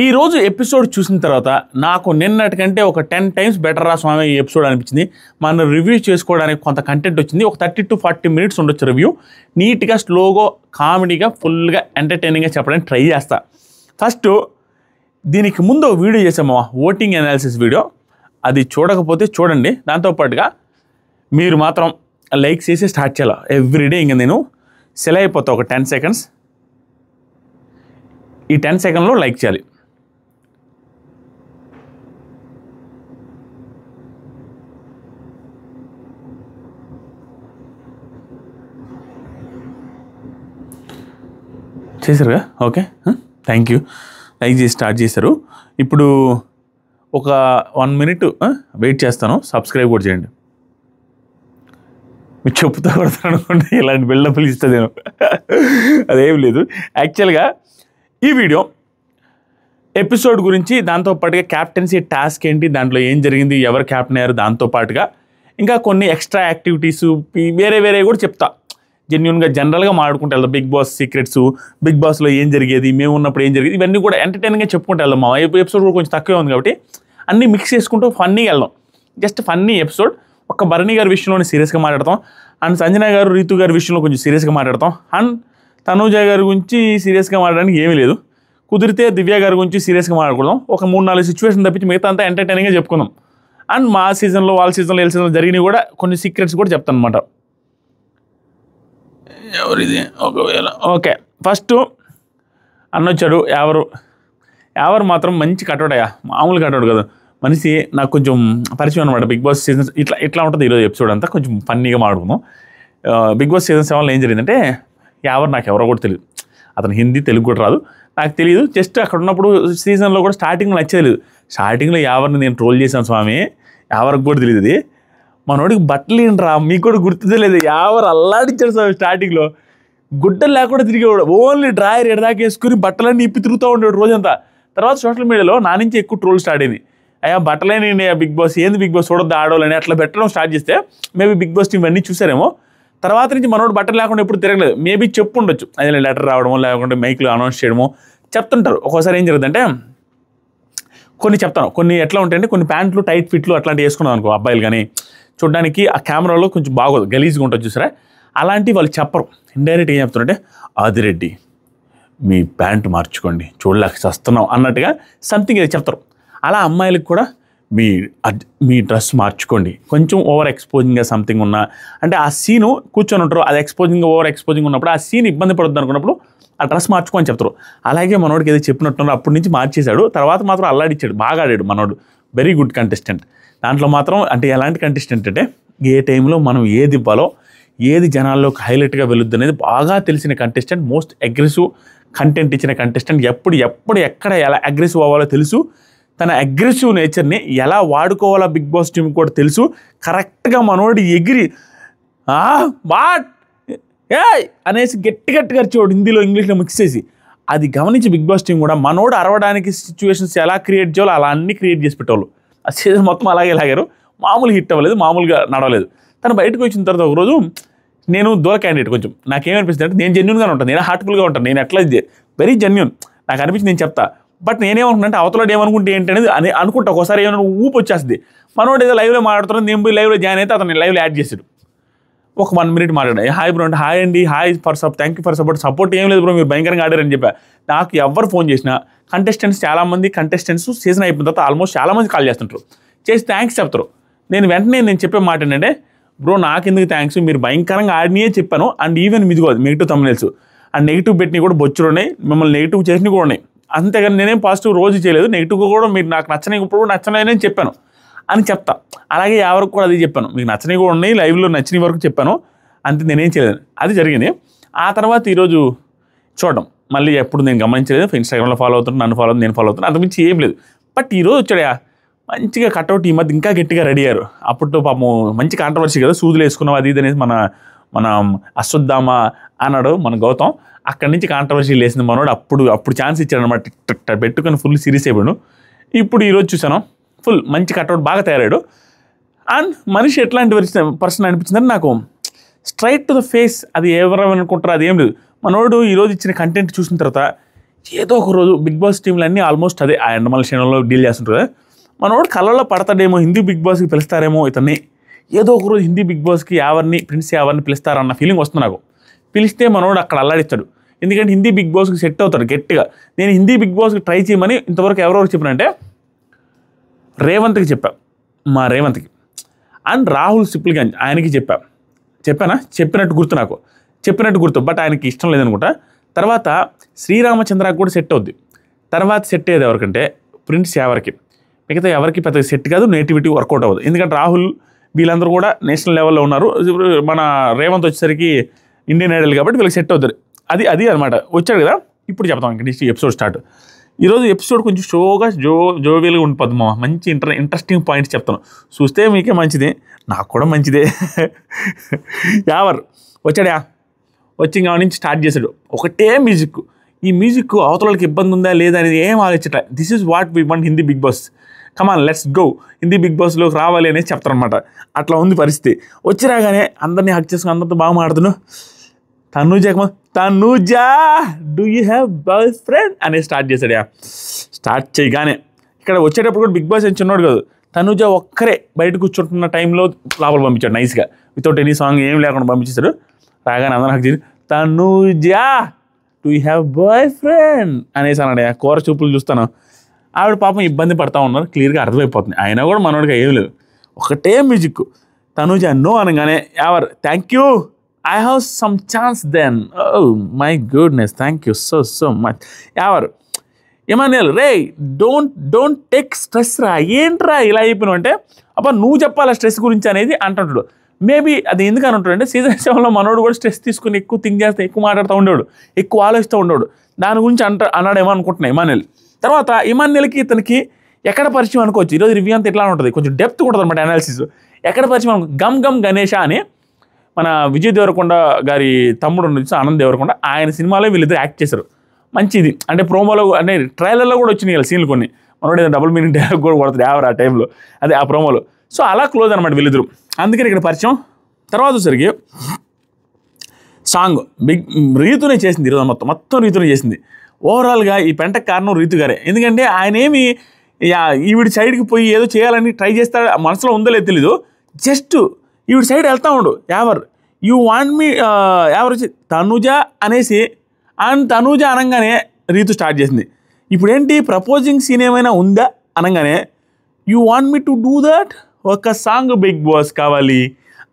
ఈ రోజు ఎపిసోడ్ చూసిన తర్వాత నాకు నిన్నటి కంటే ఒక 10 టైమ్స్ బెటర్ రా స్వామి ఈ ఎపిసోడ్ అనిపించింది. మనం రివ్యూ చేసుకోవడానికి కొంత కంటెంట్ వచ్చింది. ఒక 30 to 40 మినిట్స్ ఉండొచ్చు రివ్యూ. నీట్గా స్లోగా కామెడీగా ఫుల్గా ఎంటర్టైనింగ్గా చెప్పడానికి ట్రై చేస్తా. ఫస్ట్ దీనికి ముందు వీడియో చేసాము, ఓటింగ్ అనాలిసిస్ వీడియో. అది చూడకపోతే చూడండి. దాంతోపాటుగా మీరు మాత్రం లైక్ చేసి స్టార్ట్ చేయాలి ఎవ్రీడే. ఇంకా నేను సెల్ అయిపోతా ఒక 10 seconds. ఈ 10 secondsలో లైక్ చేయాలి. చేశారుగా? Okay, thank you. లైక్ చేసి స్టార్ట్ చేశారు. ఇప్పుడు ఒక 1 minute వెయిట్ చేస్తాను. సబ్స్క్రైబ్ కూడా చేయండి. మీరు చెప్పుతా కొడతాను అనుకోండి, ఇలాంటి బిల్డప్లు ఇస్తా నేను. అదేం లేదు. యాక్చువల్గా ఈ వీడియో ఎపిసోడ్ గురించి, దాంతోపాటుగా క్యాప్టెన్సీ టాస్క్ ఏంటి, దాంట్లో ఏం జరిగింది, ఎవరు క్యాప్టెన్ అయ్యారు, దాంతోపాటుగా ఇంకా కొన్ని ఎక్స్ట్రా యాక్టివిటీస్ వేరే కూడా చెప్తా. జెన్యున్గా జనరల్గా మాట్లాడుకుంటూ వెళ్దాం. బిగ్ బాస్ సీక్రెట్స్, బిగ్ బాస్లో ఏం జరిగేది, మేము ఉన్నప్పుడు ఏం జరిగేది, ఇవన్నీ కూడా ఎంటర్టైనింగ్గా చెప్పుకుంటూ వెళ్దాం. మా ఎపిసోడ్ కూడా కొంచెం తక్కువే ఉంది కాబట్టి అన్నీ మిక్స్ చేసుకుంటూ ఫన్నీగా వెళ్దాం. Just funny episode. ఒక భరణి గారి విషయంలోనే సీరియస్గా మాట్లాడతాం, అండ్ సంజన గారు, రీతు గారి విషయంలో కొంచెం సీరియస్గా మాట్లాడతాం, అండ్ తనూజ గారి గురించి సీరియస్గా మాట్లాడడానికి ఏమీ లేదు. కుదిరితే దివ్య గారి గురించి సీరియస్గా మాట్లాడుకుందాం. ఒక 3-4 సిచ్యువేషన్ తప్పించి మిగతా అంతా ఎంటర్టైనింగ్గా చెప్పుకుందాం. అండ్ మా సీజన్లో, వాళ్ళ సీజన్లో, వీళ్ళ సీజన్లో జరిగినవి కూడా కొన్ని సీక్రెట్స్ కూడా చెప్తాను అనమాట. ఎవరిది ఒకవేళ ఓకే. ఫస్ట్ అన్నొచ్చాడు. ఎవరు మాత్రం మంచి కటౌట్ అయ్యా, మామూలు కటౌట్ కదా. మనిషి నాకు కొంచెం పరిచయం అనమాట. బిగ్ బాస్ సీజన్ ఇట్లా ఉంటుంది. ఈరోజు ఎపిసోడ్ అంతా కొంచెం ఫన్నీగా మాట్లాడుకుందాం. బిగ్ బాస్ సీజన్ 7లో ఏం జరిగిందంటే, నాకు ఎవరో కూడా తెలియదు. అతను హిందీ, తెలుగు కూడా రాదు, నాకు తెలియదు. జస్ట్ అక్కడ ఉన్నప్పుడు సీజన్లో కూడా స్టార్టింగ్లో నచ్చలేదు. స్టార్టింగ్లో ఎవరిని నేను ట్రోల్ చేశాను స్వామి, ఎవరికి కూడా తెలియదు. అది మనోడికి బట్టలు ఏంట్రా, మీకు కూడా గుర్తుందే లేదు. ఎవరు అల్లాడించాడు స్వామి. స్టార్టింగ్లో గుడ్డలు లేకుండా తిరిగేవాడు. ఓన్లీ డ్రాయర్ ఎడదాకా వేసుకుని బట్టలన్నీ ఇప్పి తిరుగుతూ ఉండేవాడు రోజంతా. తర్వాత సోషల్ మీడియాలో నా నుంచి ఎక్కువ ట్రోల్ స్టార్ట్ అయింది. అయ్యా బట్టలేని బిగ్ బాస్ ఏంది, బిగ్ బాస్ చూడొద్దు ఆడవాళ్ళని అట్లా పెట్టడం స్టార్ట్ చేస్తే మేబీ బిగ్ బాస్ టీం అన్నీ చూసారేమో. తర్వాత నుంచి మనోడు బట్టలు లేకుండా ఎప్పుడు తిరగలేదు. మేబీ చెప్పు ఉండొచ్చు, అదే లెటర్ రావడమో లేకుంటే మైక్లో అనౌన్స్ చేయడమో చెప్తుంటారు. ఒక్కోసారి ఏం జరుగుతుందంటే, కొన్ని చెప్తాను, కొన్ని ఎట్లా ఉంటాయంటే, కొన్ని ప్యాంట్లు టైట్ ఫిట్లు అట్లాంటివి వేసుకున్నాం అనుకో అబ్బాయిలు, కానీ చూడడానికి ఆ కెమెరాలో కొంచెం బాగోదు, గలీజ్గా ఉంటుంది చూసారా. అలాంటివి వాళ్ళు చెప్పరు. ఇండైరెక్ట్ ఏం చెప్తారంటే, ఆదిరెడ్డి మీ ప్యాంటు మార్చుకోండి, చూడలేక చేస్తున్నాం అన్నట్టుగా సంథింగ్ ఏదో చెప్తారు. అలా అమ్మాయిలకు కూడా మీ డ్రెస్ మార్చుకోండి, కొంచెం ఓవర్ ఎక్స్పోజింగ్గా సంథింగ్ ఉన్నా, అంటే ఆ సీను కూర్చొని ఉంటారు, అది ఎక్స్పోజింగ్ ఓవర్ ఎక్స్పోజింగ్ ఉన్నప్పుడు ఆ సీన్ ఇబ్బంది పడుతుంది అనుకున్నప్పుడు ఆ డ్రెస్ మార్చుకోని చెప్తారు. అలాగే మనోడికి ఏదో చెప్పినట్టున్నారు, అప్పటి నుంచి మార్చేశాడు. తర్వాత మాత్రం అల్లాడిచ్చాడు, బాగా ఆడాడు మనోడు. Very good contestant. దాంట్లో మాత్రం అంటే ఎలాంటి కంటెస్టెంట్ అంటే, ఏ టైంలో మనం ఏది ఇవ్వాలో, ఏది జనాల్లోకి హైలైట్గా వెళుద్ది అనేది బాగా తెలిసిన కంటెస్టెంట్. మోస్ట్ అగ్రెసివ్ కంటెంట్ ఇచ్చిన కంటెస్టెంట్. ఎప్పుడు ఎక్కడ ఎలా అగ్రెసివ్ అవ్వాలో తెలుసు. తన అగ్రెసివ్ నేచర్ని ఎలా వాడుకోవాలో బిగ్ బాస్ టీం కూడా తెలుసు. కరెక్ట్గా మనోడు ఎగిరి వాట్ ఏ అనేసి గట్టిగా అరిచేవాడు, హిందీలో ఇంగ్లీష్లో మిక్స్ చేసి. అది గమనించి బిగ్ బాస్ టీం కూడా మనోడు అరవడానికి సిచ్యువేషన్స్ ఎలా క్రియేట్ చేయాలో అలా అన్నీ క్రియేట్ చేసి పెట్టేవాళ్ళు. ఆ సీజన్ మొత్తం అలాగే లాగారు. మామూలు హిట్ అవ్వలేదు, మామూలుగా నడవలేదు. తను బయటకు వచ్చిన తర్వాత ఒకరోజు, నేను దూర క్యాండిడేట్, కొంచెం నాకేమనిపిస్తుంది అంటే, నేను జెన్యున్గా ఉంటాను, నేను హార్ట్ఫుల్గా ఉంటాను, నేను ఎట్లా వెరీ జెన్యున్ నాకు అనిపించి నేను చెప్తా. బట్ నేనేమనుకుంటే అవతలడు ఏమనుకుంటే ఏంటనేది అని అనుకుంటా. ఒకసారి ఏమైనా ఊపు వచ్చేస్తుంది. మనోడు ఏదో లైవ్లో మాట్లాడుతున్నాను, నేను పోయి లైవ్లో జాయిన్ అయితే అతను లైవ్లో యాడ్ చేశాడు. ఒక 1 minute మాట్లాడాను. హాయ్ బ్రో అంటే, హాయ్ అండి, hi for thank you for support ఏం లేదు బ్రో, మీరు భయంకరంగా ఆడారని చెప్పా. నాకు ఎవరు ఫోన్ చేసినా చాలామంది కంటెస్టెంట్స్ సీజన్ అయిపోయిన తర్వాత ఆల్మోస్ట్ చాలామంది కాల్ చేస్తుంటారు, చేసి థ్యాంక్స్ చెప్తారు. నేను చెప్పే మాట ఏంటంటే, బ్రో నాకెందుకు థ్యాంక్స్, మీరు భయంకరంగా ఆడినియే చెప్పాను. అండ్ ఈవెన్ మీది నెగిటివ్ తమ్మునేల్స్ అండ్ నెగిటివ్ పెట్టినవి కూడా బొచ్చులు ఉన్నాయి, మిమ్మల్ని నెగిటివ్ చేసినవి కూడా ఉన్నాయి. అంతేగాని నేనేం పాజిటివ్ రోజు చేయలేదు. నెగిటివ్గా కూడా మీరు నాకు నచ్చని ఇప్పుడు నచ్చలేదని చెప్పాను అని చెప్తా. అలాగే ఎవరికి కూడా అది చెప్పాను, మీకు నచ్చనివి కూడా ఉన్నాయి, లైవ్లో నచ్చిన వరకు చెప్పాను, అంతే, నేనేం చేయలేదు. అది జరిగింది. ఆ తర్వాత ఈరోజు చూడడం మళ్ళీ ఎప్పుడు నేను గమనించలేదు. ఇన్స్టాగ్రామ్లో ఫాలో అవుతున్నాను, నన్ను ఫాలో అవుతుంది, నేను ఫాలో అవుతున్నాను, అంతకుమించి ఏం లేదు. బట్ ఈరోజు వచ్చాడా మంచిగా కట్అవుట్. ఈ మధ్య ఇంకా గట్టిగా రెడీ అయ్యారు. అప్పుడు పాపం మంచి కాంట్రవర్సీ కదా, సూదులు వేసుకున్నాం అది ఇది అనేసి మన అశ్వత్థామ అన్నాడు మన గౌతమ్. అక్కడి నుంచి కాంట్రవర్సీ లేసింది మనోడు. అప్పుడు ఛాన్స్ ఇచ్చాడు అనమాట, పెట్టుకొని ఫుల్ సీరియస్ అయిపోయాడు. ఇప్పుడు ఈరోజు చూసాను, ఫుల్ మంచి కట్అవుట్, బాగా తయారాడు. అండ్ మనిషి ఎట్లాంటి పర్సన్ అనిపించిందని నాకు, స్ట్రైట్ టు ద ఫేస్. అది ఎవరు అనుకుంటారో అది ఏం లేదు. మనోడు ఈరోజు ఇచ్చిన కంటెంట్ చూసిన తర్వాత ఏదో ఒక రోజు బిగ్ బాస్ టీంలు అన్నీ ఆల్మోస్ట్ అదే ఆ ఎండమల క్షణంలో డీల్ చేస్తుంటారు కదా, మనోడు కళ్ళల్లో పడతాడేమో, హిందీ బిగ్ బాస్కి పిలుస్తారేమో ఇతన్ని, ఏదో ఒక రోజు హిందీ బిగ్ బాస్కి యావర్ని ప్రిన్స్ యావర్ని పిలుస్తారన్న ఫీలింగ్ వస్తుంది నాకు. పిలిస్తే మనోడు అక్కడ అల్లాడిస్తాడు, ఎందుకంటే హిందీ బిగ్ బాస్కి సెట్ అవుతాడు గట్టిగా. నేను హిందీ బిగ్ బాస్కి ట్రై చేయమని ఇంతవరకు ఎవరెవరు చెప్పినంటే రేవంత్కి మా రేవంత్కి అండ్ రాహుల్ సిప్లిగంజ్ ఆయనకి చెప్పానా చెప్పినట్టు గుర్తు బట్ ఆయనకి ఇష్టం లేదనుకుంటా. తర్వాత శ్రీరామచంద్రకి కూడా సెట్ అవుద్ది. తర్వాత సెట్ అయ్యేది ఎవరికంటే ప్రిన్స్ యావర్కి, మిగతా ఎవరికి పెద్ద సెట్ కాదు, నేటివిటీ వర్కౌట్ అవ్వదు. ఎందుకంటే రాహుల్ వీళ్ళందరూ కూడా నేషనల్ లెవెల్లో ఉన్నారు, మన రేవంత్ వచ్చేసరికి ఇండియన్ ఐడల్ కాబట్టి వీళ్ళకి సెట్ అవుతుంది. అది అనమాట. వచ్చాడు కదా, ఇప్పుడు చెప్తాం ఇంక నెక్స్ట్ ఎపిసోడ్ స్టార్ట్. ఈరోజు ఎపిసోడ్ కొంచెం షోగా జోవియల్గా ఉండిపోద్ది మామ, మంచి ఇంట్రెస్టింగ్ పాయింట్స్ చెప్తాను, చూస్తే మీకే మంచిదే నాకు కూడా మంచిదే. యావర్ వచ్చాడా, వచ్చి ఇంకా నుంచి స్టార్ట్ చేశాడు, ఒకటే మ్యూజిక్. ఈ మ్యూజిక్ అవతలకి ఇబ్బంది ఉందా లేదా అనేది ఏం ఆలోచించట. This is what we want Hindi big boss, come on let's go, Hindi big బాస్లోకి రావాలి అనేది చెప్తారనమాట. అట్లా ఉంది పరిస్థితి. వచ్చి రాగానే అందరినీ హక్ చేసుకుని అందరితో బాగా మాట్లాడుతున్నాను. Tanuja do you have boy friend అనేది స్టార్ట్ చేశాడు. స్టార్ట్ చేయగానే ఇక్కడ వచ్చేటప్పుడు కూడా బిగ్ బాస్ ఏం చిన్నోడు కాదు, తనుజా ఒక్కరే బయట కూర్చుంటున్న టైంలో లోపల పంపించాడు నైస్గా, వితౌట్ ఎనీ సాంగ్ ఏం లేకుండా పంపించేశాడు. రాగానే అందరూ హక్ చేసి Tanuja do you have boy friend అనేసి అన్నాడు. కూర చూపులు చూస్తాను, ఆవిడ పాపం ఇబ్బంది పడతా ఉన్నారు, క్లియర్గా అర్థమైపోతుంది. అయినా కూడా మనోడిగా ఏం లేదు, ఒకటే మ్యూజిక్. తనుజా నో అనగానే ever thank you, I have some chance then. Oh my goodness, thank you so much. ఎవరు ఇమాన్యుయల్ రే డోంట్ టేక్ స్ట్రెస్ రా, ఏంట్రా ఇలా అయిపోయినావు అంటే, అబ్బా నువ్వు చెప్పాలా స్ట్రెస్ గురించి అనేది అంటుంటాడు. మేబీ అది ఎందుకని ఉంటాడు అంటే సీజన్ 7లో మనోడు కూడా స్ట్రెస్ తీసుకుని ఎక్కువ థింక్ చేస్తే ఎక్కువ మాట్లాడుతూ ఉండేవాడు, ఎక్కువ ఆలోచిస్తూ ఉండేవాడు, దాని గురించి అన్నాడేమో అనుకుంటున్నాను ఇమాన్యుయల్. తర్వాత ఇమాన్యుయల్కి ఇతనికి ఎక్కడ పరిచయం అనుకోవచ్చు, ఈరోజు రివ్యూ అంతా ఇట్లా ఉంటుంది, కొంచెం డెప్త్ ఉంటుంది అనమాట అనాలిసిస్. ఎక్కడ పరిచయం అనుకో, గమ్ గణేష అని మన విజయ్ దేవరకొండ గారి తమ్ముడు నుంచి ఆనంద్ దేవరకొండ, ఆయన సినిమాలో వీళ్ళిద్దరు యాక్ట్ చేశారు. మంచిది అంటే ప్రోమోలో అంటే ట్రైలర్లో కూడా వచ్చినాయి కదా సీన్లు కొన్ని, మనోడు ఏదో డబుల్ మీనింగ్ డైలాగ్ కూడా కొడుతుంది ఎవరు ఆ టైంలో, అదే ఆ ప్రోమోలో. సో అలా క్లోజ్ అనమాట వీళ్ళిద్దరు, అందుకని ఇక్కడ పరిచయం. తర్వాత వచ్చరికి సాంగ్ రీతునే చేసింది ఈరోజు, మొత్తం రీతునే చేసింది. ఓవరాల్గా ఈ పెంటకు కారణం రీతు గారే, ఎందుకంటే ఆయన ఏమి ఈవిడి సైడ్కి పోయి ఏదో చేయాలని ట్రై చేస్తాడు, మనసులో ఉందో లేదో తెలీదు, జస్ట్ ఈవిడ సైడ్ వెళ్తా ఉండు. యూ వాంట్ మీ ఎవరు వచ్చి తనుజా అనేసి, అండ్ తనుజా అనగానే రీతు స్టార్ట్ చేసింది. ఇప్పుడు ఏంటి ప్రపోజింగ్ సీన్ ఏమైనా ఉందా అనగానే you want me to do that, ఒక సాంగ్ బిగ్ బాస్ కావాలి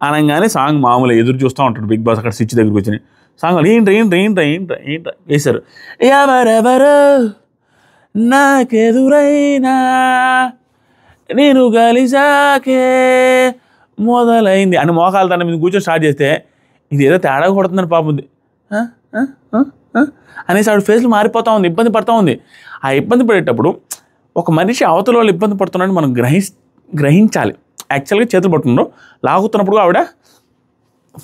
అనగానే సాంగ్ మామూలుగా ఎదురు చూస్తూ ఉంటాడు బిగ్ బాస్ అక్కడ స్విచ్ దగ్గరికి వచ్చి. సాంగ్ ఏంట్రా వేశారు. ఎవరెవరు నాకెదురైనా నేను కలిసాకే మొదలైంది అని మోకాలు తన మీద కూర్చొని స్టార్ట్ చేస్తే, ఇది ఏదో తేడా కొడుతుందని పాపం అనేసి ఆవిడ ఫేస్లో మారిపోతూ ఉంది, ఇబ్బంది పడుతూ ఉంది. ఆ ఇబ్బంది పడేటప్పుడు ఒక మనిషి అవతల వాళ్ళు ఇబ్బంది పడుతున్నాడని మనం గ్రహించాలి. యాక్చువల్గా చేతులు పట్టుకున్నారు, లాగుతున్నప్పుడు ఆవిడ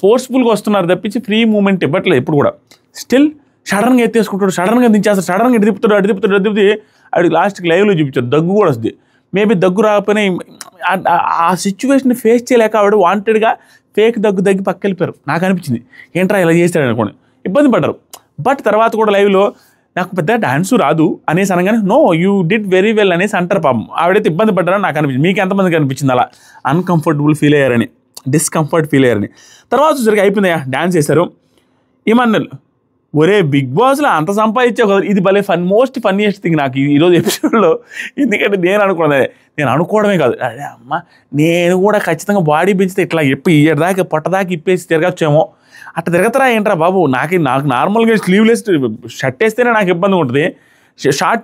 ఫోర్స్ఫుల్గా వస్తున్నారు తప్పించి ఫ్రీ మూమెంట్ ఇవ్వట్లేదు ఇప్పుడు కూడా. స్టిల్ సడన్గా ఎత్తేసుకుంటాడు, సడన్గా దించేస్తాడు, సడన్గా అటు తిప్పుతాడు. ఆవిడకి లాస్ట్కి లైవ్లో చూపించాడు, దగ్గు కూడా వస్తుంది. మేబీ దగ్గు రాకపోయినా ఆ సిచ్యువేషన్ ఫేస్ చేయలేక ఆవిడ వాంటెడ్గా ఫేక్ దగ్గి పక్క వెళ్ళిపోయారు. నాకు అనిపించింది ఏంట్రా ఇలా చేస్తాడు అనుకోండి, ఇబ్బంది పడ్డారు. బట్ తర్వాత కూడా లైవ్లో నాకు పెద్ద డాన్సు రాదు అనేసి అనగానే no you did very well అనేసి అంటారు పాపం. ఆవిడైతే ఇబ్బంది పడ్డారని నాకు అనిపించింది. మీకు ఎంతమందికి అనిపించింది అలా అన్కంఫర్టబుల్ ఫీల్ అయ్యారని, డిస్కంఫర్ట్ ఫీల్ అయ్యారని? తర్వాత సరిగ్గా అయిపోయిందా, డాన్స్ చేశారు. ఇమాన్యుయల్ ఒరే బిగ్ బాస్లో అంత సంపాదించే కదా, ఇది భలే మోస్ట్ ఫన్నీయెస్ట్ థింగ్ నాకు ఈరోజు ఎపిసోడ్లో. ఎందుకంటే నేను అనుకోవడమే కాదు, అదే అమ్మ నేను కూడా ఖచ్చితంగా బాడీ పెంచితే ఇట్లా ఇయ్యదాకా పొట్టదాకా ఇప్పేసి తిరగచ్చేమో, అట్లా తిరగతరా ఏంట్రా బాబు, నాకు నార్మల్గా స్లీవ్లెస్ షర్ట్ వేస్తేనే నాకు ఇబ్బంది ఉంటుంది, షార్ట్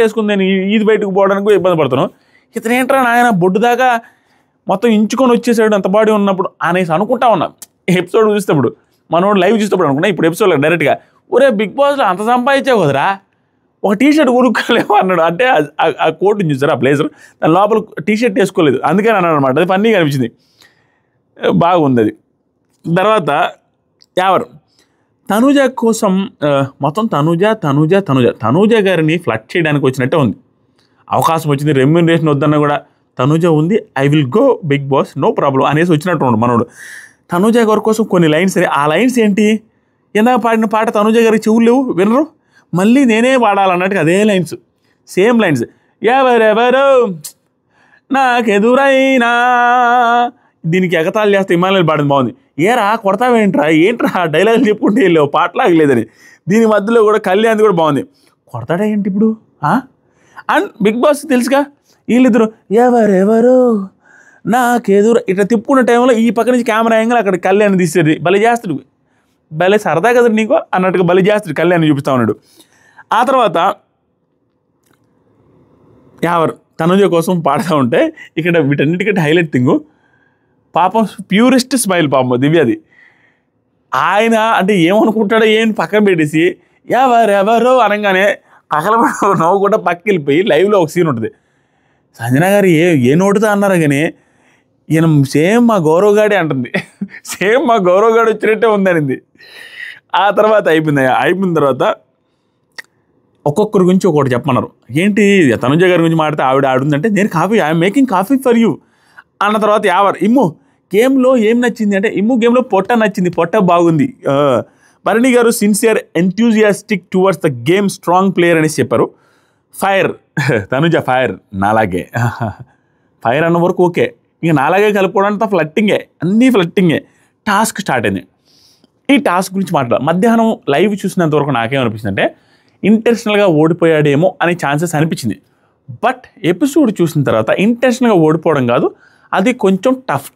వేసుకుని నేను ఈది బయటకు పోవడానికి కూడా ఇబ్బంది పడుతున్నాను, ఇతను ఏంట్రా నాయన బొడ్డు దాకా మొత్తం ఇంచుకొని వచ్చేసాడు అంత బాడీ ఉన్నప్పుడు అనేసి అనుకుంటా ఉన్నా. ఎపిసోడ్ చూసేటప్పుడు మనోడు లైవ్ చూసేటప్పుడు అనుకున్నా, ఇప్పుడు ఎపిసోడ్లో డైరెక్ట్గా ఒరే బిగ్ బాస్లో అంత సంపాదించావు కదరా, ఒక టీషర్ట్ కొనుక్కోలేము అన్నాడు. అంటే ఆ కోట్ని చూసారు, ఆ బ్లేజర్ దాని లోపల టీషర్ట్ వేసుకోలేదు, అందుకని అన్నాడు అనమాట. అది ఫన్నీగా అనిపించింది, బాగుంది అది. తర్వాత ఎవరు తనుజ కోసం మొత్తం తనుజ గారిని ఫ్లడ్ చేయడానికి వచ్చినట్టే ఉంది. అవకాశం వచ్చింది, రెమ్యూనరేషన్ వద్దన్నా కూడా తనుజ ఉంది, I will go Bigg Boss no problem అనేసి వచ్చినట్టు ఉన్నాడు మనోడు. తనుజ గారి కోసం కొన్ని లైన్స్, ఆ లైన్స్ ఏంటి, ఇందాక పాడిన పాట తనుజ గారికి చెవులు లేవు, వినరు, మళ్ళీ నేనే పాడాలన్నట్టుగా అదే లైన్స్, సేమ్ లైన్స్. ఎవరెవరో నాకెదురైనా, దీనికి ఎగతాళి చేస్తే ఇమానుయేల్ పాడింది బాగుంది. ఏరా కొడతావేంట్రా, ఏంట్రా డైలాగులు చెప్పుకుంటే వెళ్ళావు పాటలాగా లేదని. దీని మధ్యలో కూడా కళ్యాణ్ కూడా బాగుంది. కొడతాడా ఏంటి ఇప్పుడు అండ్ బిగ్ బాస్ తెలుసుగా, వీళ్ళిద్దరు ఎవరెవరో నాకెదురు ఇట్లా తిప్పుకున్న టైంలో ఈ పక్క నుంచి కెమెరా యాంగిల్ అక్కడ కళ్యాణ్ తీసేది భలే చేస్తాడు. భలే సరదా కదా నీకు అన్నట్టుగా భలే చేస్తాడు, కళ్యాణ్ చూపిస్తా ఉన్నాడు. ఆ తర్వాత యావర్ తనుజ కోసం పాడుతూ ఉంటే ఇక్కడ వీటన్నిటికంటే హైలైట్ థింగు, పాపం ప్యూరెస్ట్ స్మైల్ పాపం దివ్యది. ఆయన అంటే ఏమనుకుంటాడో ఏం పక్కన పెట్టేసి ఎవరెవరో అనగానే పక్కన నవ్వు కూడా పక్కకి వెళ్ళిపోయి లైవ్లో ఒక సీన్ ఉంటుంది. సంజన గారు ఏ నోటుతో అన్నారు కానీ ఈయన సేమ్ మా గౌరవగాడే అంటుంది, సేమ్ మా గౌరవగాడు వచ్చినట్టే ఉందనింది. ఆ తర్వాత అయిపోయిన తర్వాత ఒక్కొక్కరి గురించి ఒక్కొక్కటి చెప్పమన్నారు. ఏంటి తనుజ గారి గురించి మాడితే ఆవిడ ఆడుందంటే నేను I'm making coffee for you అన్న తర్వాత యావర్ ఇమ్ము గేమ్లో ఏం నచ్చింది అంటే ఇమ్ము గేమ్లో పొట్ట నచ్చింది, పొట్ట బాగుంది. Bharani garu sincere enthusiastic towards the game, strong player అనేసి చెప్పారు. ఫైర్ తనుజ ఫైర్ నాలాగే, ఫైర్ అన్న వరకు ఓకే, ఇంకా నాలాగే కలుపుకోవడానికి ఫ్లట్టింగే, అన్నీ ఫ్లట్టింగే. టాస్క్ స్టార్ట్ అయింది. ఈ టాస్క్ గురించి మాట్లాడాలి. మధ్యాహ్నం లైవ్ చూసినంత వరకు నాకేమనిపించింది అంటే ఇంటెన్షనల్గా ఓడిపోయాడేమో అనే ఛాన్సెస్ అనిపించింది. బట్ ఎపిసోడ్ చూసిన తర్వాత ఇంటెన్షనల్గా ఓడిపోవడం కాదు, అది కొంచెం టఫ్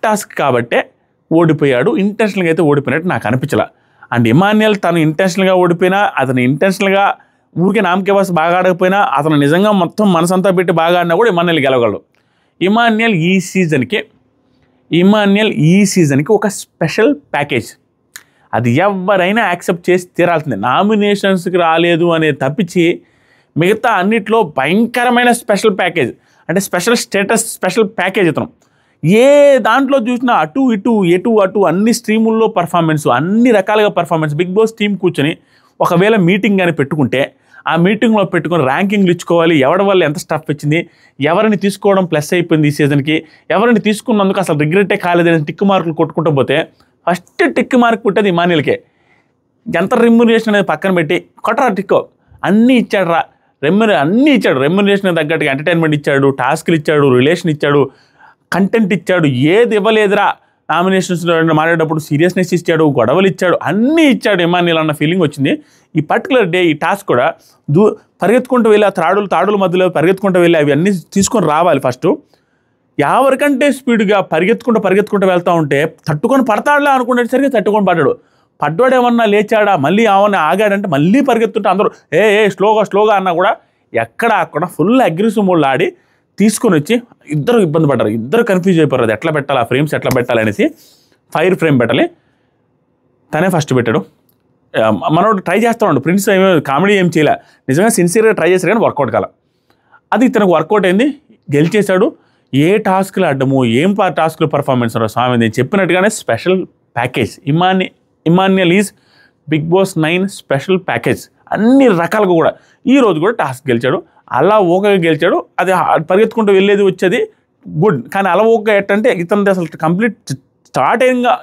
టాస్క్ కాబట్టే ఓడిపోయాడు. ఇంటెన్షనల్గా అయితే ఓడిపోయినట్టు నాకు అనిపించలా. అండ్ ఇమాన్యుయల్ తను ఇంటెన్షనల్గా ఓడిపోయినా, అతను ఇంటెన్షనల్గా ఊరికే నామకే వాస్ బాగా ఆడకపోయినా, అతను నిజంగా మొత్తం మనసంతా పెట్టి బాగా ఆడినా కూడా ఇమాన్యుయల్ గెలవగలడు. ఇమాన్యుయల్ ఈ సీజన్కి ఒక స్పెషల్ ప్యాకేజ్, అది ఎవరైనా యాక్సెప్ట్ చేసి తీరాల్సిందే. నామినేషన్స్కి రాలేదు అనే తప్పించి మిగతా అన్నిట్లో భయంకరమైన స్పెషల్ ప్యాకేజ్, అంటే స్పెషల్ స్టేటస్, స్పెషల్ ప్యాకేజ్. ఇతను ఏ దాంట్లో చూసినా అటు అన్ని స్ట్రీముల్లో పర్ఫార్మెన్స్, అన్ని రకాలుగా పర్ఫార్మెన్స్. బిగ్ బాస్ టీం కూర్చొని ఒకవేళ మీటింగ్ కానీ పెట్టుకుంటే ఆ మీటింగ్లో పెట్టుకొని ర్యాంకింగ్లు ఇచ్చుకోవాలి, ఎవరి వల్ల ఎంత స్టఫ్ వచ్చింది, ఎవరిని తీసుకోవడం ప్లస్ అయిపోయింది ఈ సీజన్కి, ఎవరిని తీసుకున్నందుకు అసలు రిగ్రెట్టే కాలేదని టిక్ మార్కులు కొట్టుకుంటూ పోతే ఫస్ట్ టిక్ మార్క్ పుట్టేది ఇమాన్యుయల్కే. ఎంత రెమ్యునరేషన్ అనేది పక్కన పెట్టి కొట్టరా టిక్కో, అన్నీ ఇచ్చాడు రా, అన్నీ ఇచ్చాడు. రెమ్యునరేషన్ తగ్గట్టుగా ఎంటర్టైన్మెంట్ ఇచ్చాడు, టాస్క్లు ఇచ్చాడు, రిలేషన్ ఇచ్చాడు, కంటెంట్ ఇచ్చాడు. ఏది ఇవ్వలేదురా నామినేషన్స్లో మాట్లాడేటప్పుడు సీరియస్నెస్ ఇచ్చాడు, గొడవలు ఇచ్చాడు, అన్నీ ఇచ్చాడు ఇమాన్యుయల్ అన్న ఫీలింగ్ వచ్చింది. ఈ పర్టికులర్ డే ఈ టాస్క్ కూడా పరిగెత్తుకుంటూ వెళ్ళి ఆ తాడుల మధ్యలో పరిగెత్తుకుంటూ వెళ్ళి అవి అన్నీ తీసుకొని రావాలి. ఫస్ట్ ఎవరికంటే స్పీడ్గా పరిగెత్తుకుంటూ వెళ్తూ ఉంటే తట్టుకొని పడతాడులే అనుకునేసరికి తట్టుకొని పడ్డాడేమన్నా లేచాడా, మళ్ళీ ఏమన్నా ఆగాడంటే మళ్ళీ పరిగెత్తుంటే అందరూ స్లోగా అన్నా కూడా అక్కడ ఫుల్ అగ్రెసివ్ మోడ్లో ఆడి తీసుకొని వచ్చి ఇద్దరు ఇబ్బంది పడ్డారు, ఇద్దరు కన్ఫ్యూజ్ అయిపోయారు. అది ఎట్లా పెట్టాలి, ఆ ఫ్రేమ్స్ ఎట్లా పెట్టాలి అనేసి. ఫైర్ ఫ్రేమ్ పెట్టాలి, తనే ఫస్ట్ పెట్టాడు. మనోడు ట్రై చేస్తాడు, ప్రిన్స్ కామెడీ ఏం చేయలే, నిజంగా సిన్సియర్గా ట్రై చేశారు కానీ వర్కౌట్ కాల. అది తనకు వర్కౌట్ అయింది, గెలిచేశాడు. ఏ టాస్క్లు ఆడము, ఏం టాస్క్లు పర్ఫార్మెన్స్ స్వామి, నేను చెప్పినట్టుగానే special package. Emmanuel is Bigg Boss 9 special package, అన్ని రకాలుగా కూడా. ఈరోజు కూడా టాస్క్ గెలిచాడు, అలా ఓకగా గెలిచాడు. అది పరిగెత్తుకుంటూ వెళ్ళేది వచ్చేది గుడ్, కానీ అలా ఓక ఎట్టంటే ఇతను అసలు కంప్లీట్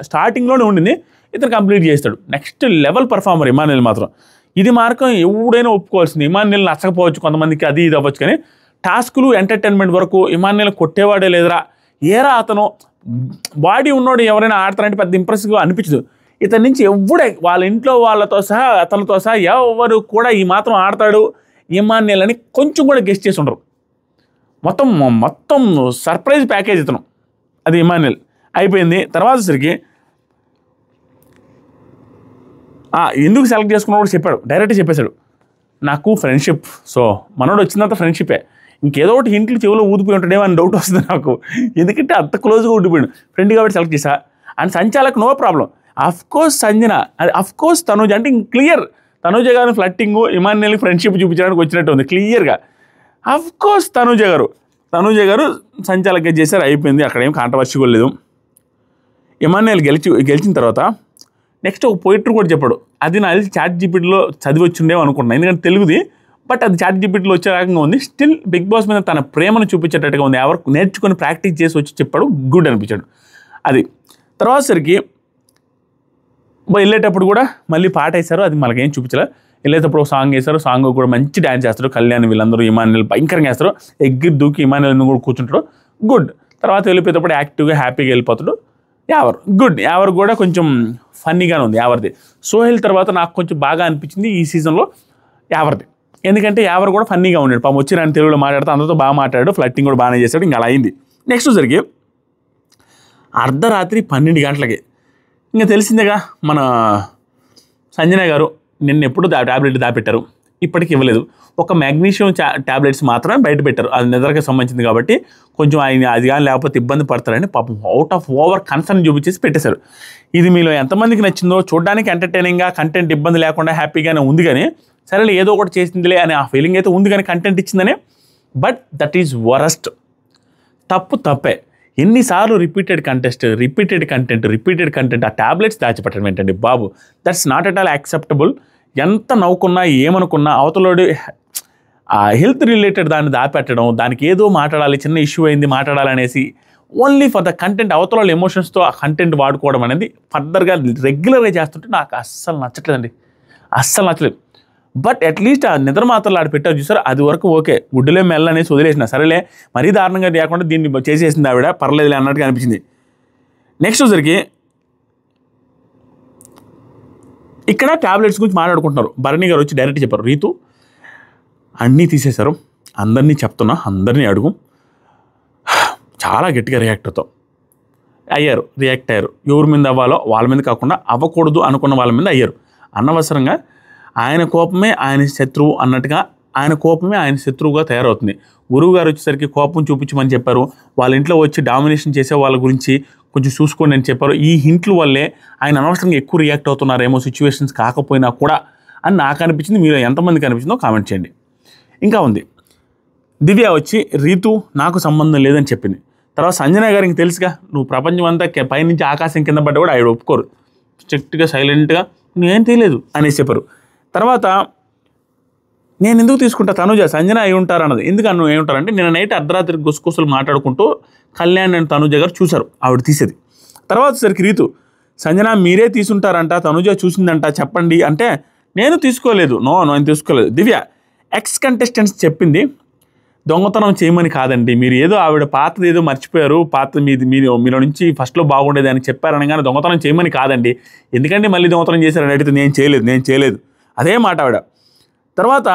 స్టార్టింగ్లోనే ఉండింది, ఇతను కంప్లీట్ చేస్తాడు. నెక్స్ట్ లెవెల్ పర్ఫార్మర్ ఇమాన్యుయల్ మాత్రం. ఇది మార్గం ఎవడైనా ఒప్పుకోవాల్సింది. ఇమాన్యుయల్ నచ్చకపోవచ్చు కొంతమందికి, అది ఇది అవ్వచ్చు, కానీ టాస్కులు ఎంటర్టైన్మెంట్ వరకు ఇమాన్యుయల్ కొట్టేవాడే లేదురా. ఏరా అతను బాడీ ఉన్నోడు ఎవరైనా ఆడతారంటే పెద్ద ఇంప్రెసివ్గా అనిపించదు. ఇతని నుంచి ఎవడే వాళ్ళ ఇంట్లో వాళ్ళతో సహా అతనితో సహా ఎవరు కూడా ఈ మాత్రం ఆడతాడు ఇమాన్యుయల్ అని కొంచెం కూడా గెస్ట్ చేసి ఉండరు. మొత్తం సర్ప్రైజ్ ప్యాకేజ్ ఇతను, అది ఇమాన్యుయల్. అయిపోయింది. తర్వాత సరికి ఎందుకు సెలెక్ట్ చేసుకున్నాడు కూడా చెప్పాడు, డైరెక్ట్గా చెప్పేశాడు, నాకు ఫ్రెండ్షిప్. సో మనోడు వచ్చినంత ఫ్రెండ్షిప్పే, ఇంకేదో ఒకటి ఇంట్లో చెవులో ఊదిపోయి ఉంటాడేమో అని డౌట్ వస్తుంది నాకు, ఎందుకంటే అంత క్లోజ్గా ఉండిపోయాడు. ఫ్రెండ్ కాబట్టి సెలెక్ట్ చేశా. అండ్ సంచాలకు నో ప్రాబ్లం. అఫ్కోర్స్ సంజన, అది అఫ్కోర్స్ తనుజ, అంటే క్లియర్ తనుజ గారిని ఫ్లట్టింగ్ ఇమాన్యుయల్కి ఫ్రెండ్షిప్ చూపించడానికి వచ్చినట్టు ఉంది క్లియర్గా. అఫ్కోర్స్ తనుజ గారు సంచాలక చేశారు, అయిపోయింది. అక్కడ ఏం కాంట్రవర్సీ కూడా లేదు. ఇమాన్యుయల్ గెలిచిన తర్వాత నెక్స్ట్ ఒక పోయిటరీ కూడా చెప్పాడు. అది నాకు తెలిసి చాట్ జీపీటీలో చదివి వచ్చిండేమో అనుకుంటున్నాను, ఎందుకంటే తెలుగుది. బట్ అది చాట్ జీపీటీలో వచ్చే రకంగా ఉంది. స్టిల్ బిగ్ బాస్ మీద తన ప్రేమను చూపించేటట్టుగా ఉంది. ఎవరు నేర్చుకొని ప్రాక్టీస్ చేసి వచ్చి చెప్పాడు, గుడ్ అనిపించాడు. అది తర్వాత సరికి వెళ్ళేటప్పుడు కూడా మళ్ళీ పాట వేశారు, అది మనకేం చూపించలేదు. వెళ్ళేటప్పుడు ఒక సాంగ్ వేశారు, సాంగ్ కూడా మంచి డ్యాన్స్ చేస్తారు. కళ్యాణ్ వీళ్ళందరూ ఇమాన్యుల్ భయంకరంగా వేస్తారు, ఎగ్గిరి దూకి ఇమాన్యుల్ కూడా కూర్చుంటారు, గుడ్. తర్వాత వెళ్ళిపోయేటప్పుడు యాక్టివ్గా హ్యాపీగా వెళ్ళిపోతాడు. యావర్ గుడ్, యావర్ కూడా కొంచెం ఫన్నీగానే ఉంది యావర్ది. సోహెల్ తర్వాత నాకు కొంచెం బాగా అనిపించింది ఈ సీజన్లో యావర్ది, ఎందుకంటే యావర్ కూడా ఫన్నీగా ఉన్నాడు. పాపం వచ్చి నేను తెలుగులో మాట్లాడుతూ అందరితో బాగా మాట్లాడాడు, ఫ్లట్టింగ్ కూడా బాగానే చేశాడు. ఇంకా అలా అయింది. నెక్స్ట్ జరిగి అర్ధరాత్రి 12 గంటలకి ఇంకా తెలిసిందేగా మన సంజన గారు నిన్న ఎప్పుడు ట్యాబ్లెట్ దాపెట్టారు, ఇప్పటికి ఇవ్వలేదు. ఒక మ్యాగ్నీషియం ట్యాబ్లెట్స్ మాత్రమే బయట పెట్టారు, అది నిద్రకి సంబంధించింది కాబట్టి కొంచెం ఆయన అది కానీ లేకపోతే ఇబ్బంది పడతారని పాపం అవుట్ ఆఫ్ ఓవర్ కన్సర్న్ చూపించేసి పెట్టేశారు. ఇది మీలో ఎంతమందికి నచ్చిందో, చూడడానికి ఎంటర్టైనింగ్గా కంటెంట్ ఇబ్బంది లేకుండా హ్యాపీగానే ఉంది, కానీ సరేలే ఏదో ఒకటి చేసిందిలే అనే ఆ ఫీలింగ్ అయితే ఉంది, కానీ కంటెంట్ ఇచ్చిందని. But that is worst. తప్పే. ఎన్నిసార్లు రిపీటెడ్ కంటెంట్ ఆ ట్యాబ్లెట్స్ దాచిపెట్టడం ఏంటండి బాబు, that's not at all acceptable. ఎంత నవ్వుకున్నా ఏమనుకున్నా అవతలోడు ఆ హెల్త్ రిలేటెడ్ దాన్ని దాపెట్టడం, దానికి ఏదో మాట్లాడాలి, చిన్న ఇష్యూ అయింది మాట్లాడాలనేసి ఓన్లీ ఫర్ ద కంటెంట్ అవతల ఎమోషన్స్తో ఆ కంటెంట్ వాడుకోవడం అనేది ఫర్దర్గా రెగ్యులర్గా చేస్తుంటే నాకు అస్సలు నచ్చట్లేదండి, అస్సలు నచ్చలేదు. బట్ అట్లీస్ట్ ఆ నిద్ర మాత్రలు ఆడ పెట్టారు చూసారు, అది వరకు ఓకే, గుడ్డులే మెల్ల అనేసి వదిలేసిన, సరేలే మరీ దారుణంగా లేకుండా దీన్ని చేసేసింది ఆవిడ, పర్లేదులే అన్నట్టుగా అనిపించింది. నెక్స్ట్ వచ్చరికి ఇక్కడ ట్యాబ్లెట్స్ గురించి మాట్లాడుకుంటున్నారు. భరణి గారు వచ్చి డైరెక్ట్ చెప్పారు, రీతు అన్నీ తీసేశారు, అందరినీ చెప్తున్నా, అందరినీ అడుగు. చాలా గట్టిగా రియాక్ట్ అయ్యారు. ఎవరి మీద అవ్వాలో వాళ్ళ మీద కాకుండా అవ్వకూడదు అనుకున్న వాళ్ళ మీద అయ్యారు. అనవసరంగా ఆయన కోపమే ఆయన శత్రువు అన్నట్టుగా, ఆయన కోపమే ఆయన శత్రువుగా తయారవుతుంది. గురువు గారు వచ్చేసరికి కోపం చూపించమని చెప్పారు, వాళ్ళ ఇంట్లో వచ్చి డామినేషన్ చేసే వాళ్ళ గురించి కొంచెం చూసుకోండి అని చెప్పారు. ఈ హింట్లు వల్లే ఆయన అనవసరంగా ఎక్కువ రియాక్ట్ అవుతున్నారేమో సిచ్యువేషన్స్ కాకపోయినా కూడా అని నాకు అనిపించింది. మీరు ఎంతమందికి అనిపించిందో కామెంట్ చేయండి. ఇంకా ఉంది, దివ్య వచ్చి రీతు నాకు సంబంధం లేదని చెప్పింది. తర్వాత సంజన గారికి తెలుసుగా, నువ్వు ప్రపంచం అంతా పైనుంచి ఆకాశం కింద పడ్డా కూడా ఆయన ఒప్పుకోరు, స్ట్రిక్ట్గా సైలెంట్గా నేనేం తెలియదు అనేసి చెప్పారు. తర్వాత నేను ఎందుకు తీసుకుంటా, తనుజ సంజన అయి ఉంటారు అన్నది. ఎందుకు అన్ను ఏమి ఉంటారంటే, నిన్న నైట్ అర్ధరాత్రి గుసగుసలు మాట్లాడుకుంటూ కళ్యాణ్ అండ్ తనుజ గారు చూశారు, ఆవిడ తీసేది. తర్వాత సరికి రీతు సంజన మీరే తీసుంటారంట, తనుజ చూసిందంట చెప్పండి అంటే, నేను తీసుకోలేదు, నేను తీసుకోలేదు. దివ్య ఎక్స్ కంటెస్టెంట్స్ చెప్పింది దొంగతనం చేయమని కాదండి, మీరు ఏదో ఆవిడ పాతది ఏదో మర్చిపోయారు, పాత మీలో నుంచి ఫస్ట్లో బాగుండేది అని చెప్పారనగానే దొంగతనం చేయమని కాదండి, ఎందుకంటే మళ్ళీ దొంగతనం చేశారని అడిగితే నేను చేయలేదు అదే మాట ఆవిడ. తర్వాత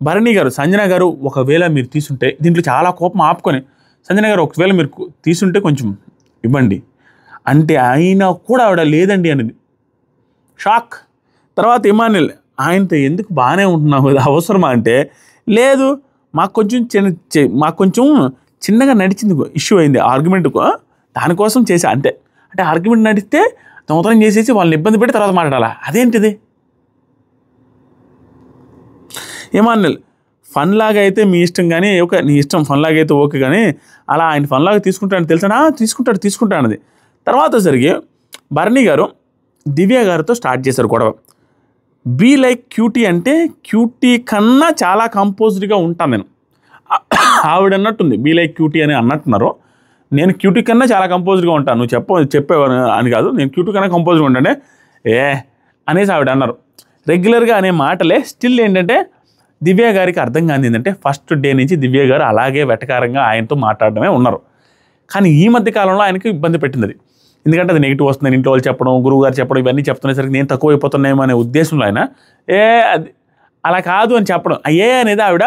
భరణి గారు సంజన గారు ఒకవేళ మీరు తీసుంటే, దీంట్లో చాలా కోపం ఆపుకొని సంజన గారు ఒకవేళ మీరు తీసుంటే కొంచెం ఇవ్వండి అంటే, అయినా కూడా ఆవిడ లేదండి అనేది షాక్. తర్వాత ఇమాన్యుల్ ఆయనతో ఎందుకు బాగానే ఉంటున్నావు కదా అవసరమా అంటే, లేదు మాకు కొంచెం చిన్నగా నడిచింది, ఇష్యూ అయింది ఆర్గ్యుమెంట్కు, దానికోసం చేసా అంతే. అంటే ఆర్గ్యుమెంట్ నడిస్తే దొంగతనం చేసేసి వాళ్ళని ఇబ్బంది పెట్టి తర్వాత మాట్లాడాలా, అదేంటిది? ఇమాన్యుల్ ఫన్ లాగా అయితే మీ ఇష్టం, కానీ ఓకే నీ ఇష్టం, ఫన్ లాగా అయితే ఓకే, కానీ అలా ఆయన ఫన్ లాగా తీసుకుంటాడని తెలుసా? తీసుకుంటాడు అన్నది. తర్వాత జరిగి భరణి గారు దివ్య గారితో స్టార్ట్ చేశారు గొడవ. బీ లైక్ క్యూటీ అంటే, క్యూటీ కన్నా చాలా కంపోజ్డ్గా ఉంటాను నేను, ఆవిడ అన్నట్టుంది. బీ లైక్ క్యూటీ అని అన్నట్టున్నారు, నేను క్యూటీ కన్నా చాలా కంపోజ్డ్గా ఉంటాను, నువ్వు చెప్పేవా అని కాదు, నేను క్యూటీ కన్నా కంపోజ్డ్గా ఉంటానే అనేసి ఆవిడ అన్నారు. రెగ్యులర్గా అనే మాటలే. స్టిల్ ఏంటంటే దివ్య గారికి అర్థం కాని ఏంటంటే, ఫస్ట్ డే నుంచి దివ్య గారు అలాగే వెటకారంగా ఆయనతో మాట్లాడడమే ఉన్నారు. కానీ ఈ మధ్య కాలంలో ఆయనకి ఇబ్బంది పెట్టింది అది, ఎందుకంటే అది నెగిటివ్ వస్తుంది, ఇంట్లో వాళ్ళు చెప్పడం, గురువు గారు చెప్పడం, ఇవన్నీ చెప్తునేసరికి నేను తక్కువ అయిపోతున్నాయేమో అనే ఉద్దేశంలో ఆయన అది అలా కాదు అని చెప్పడం. అనేది ఆవిడ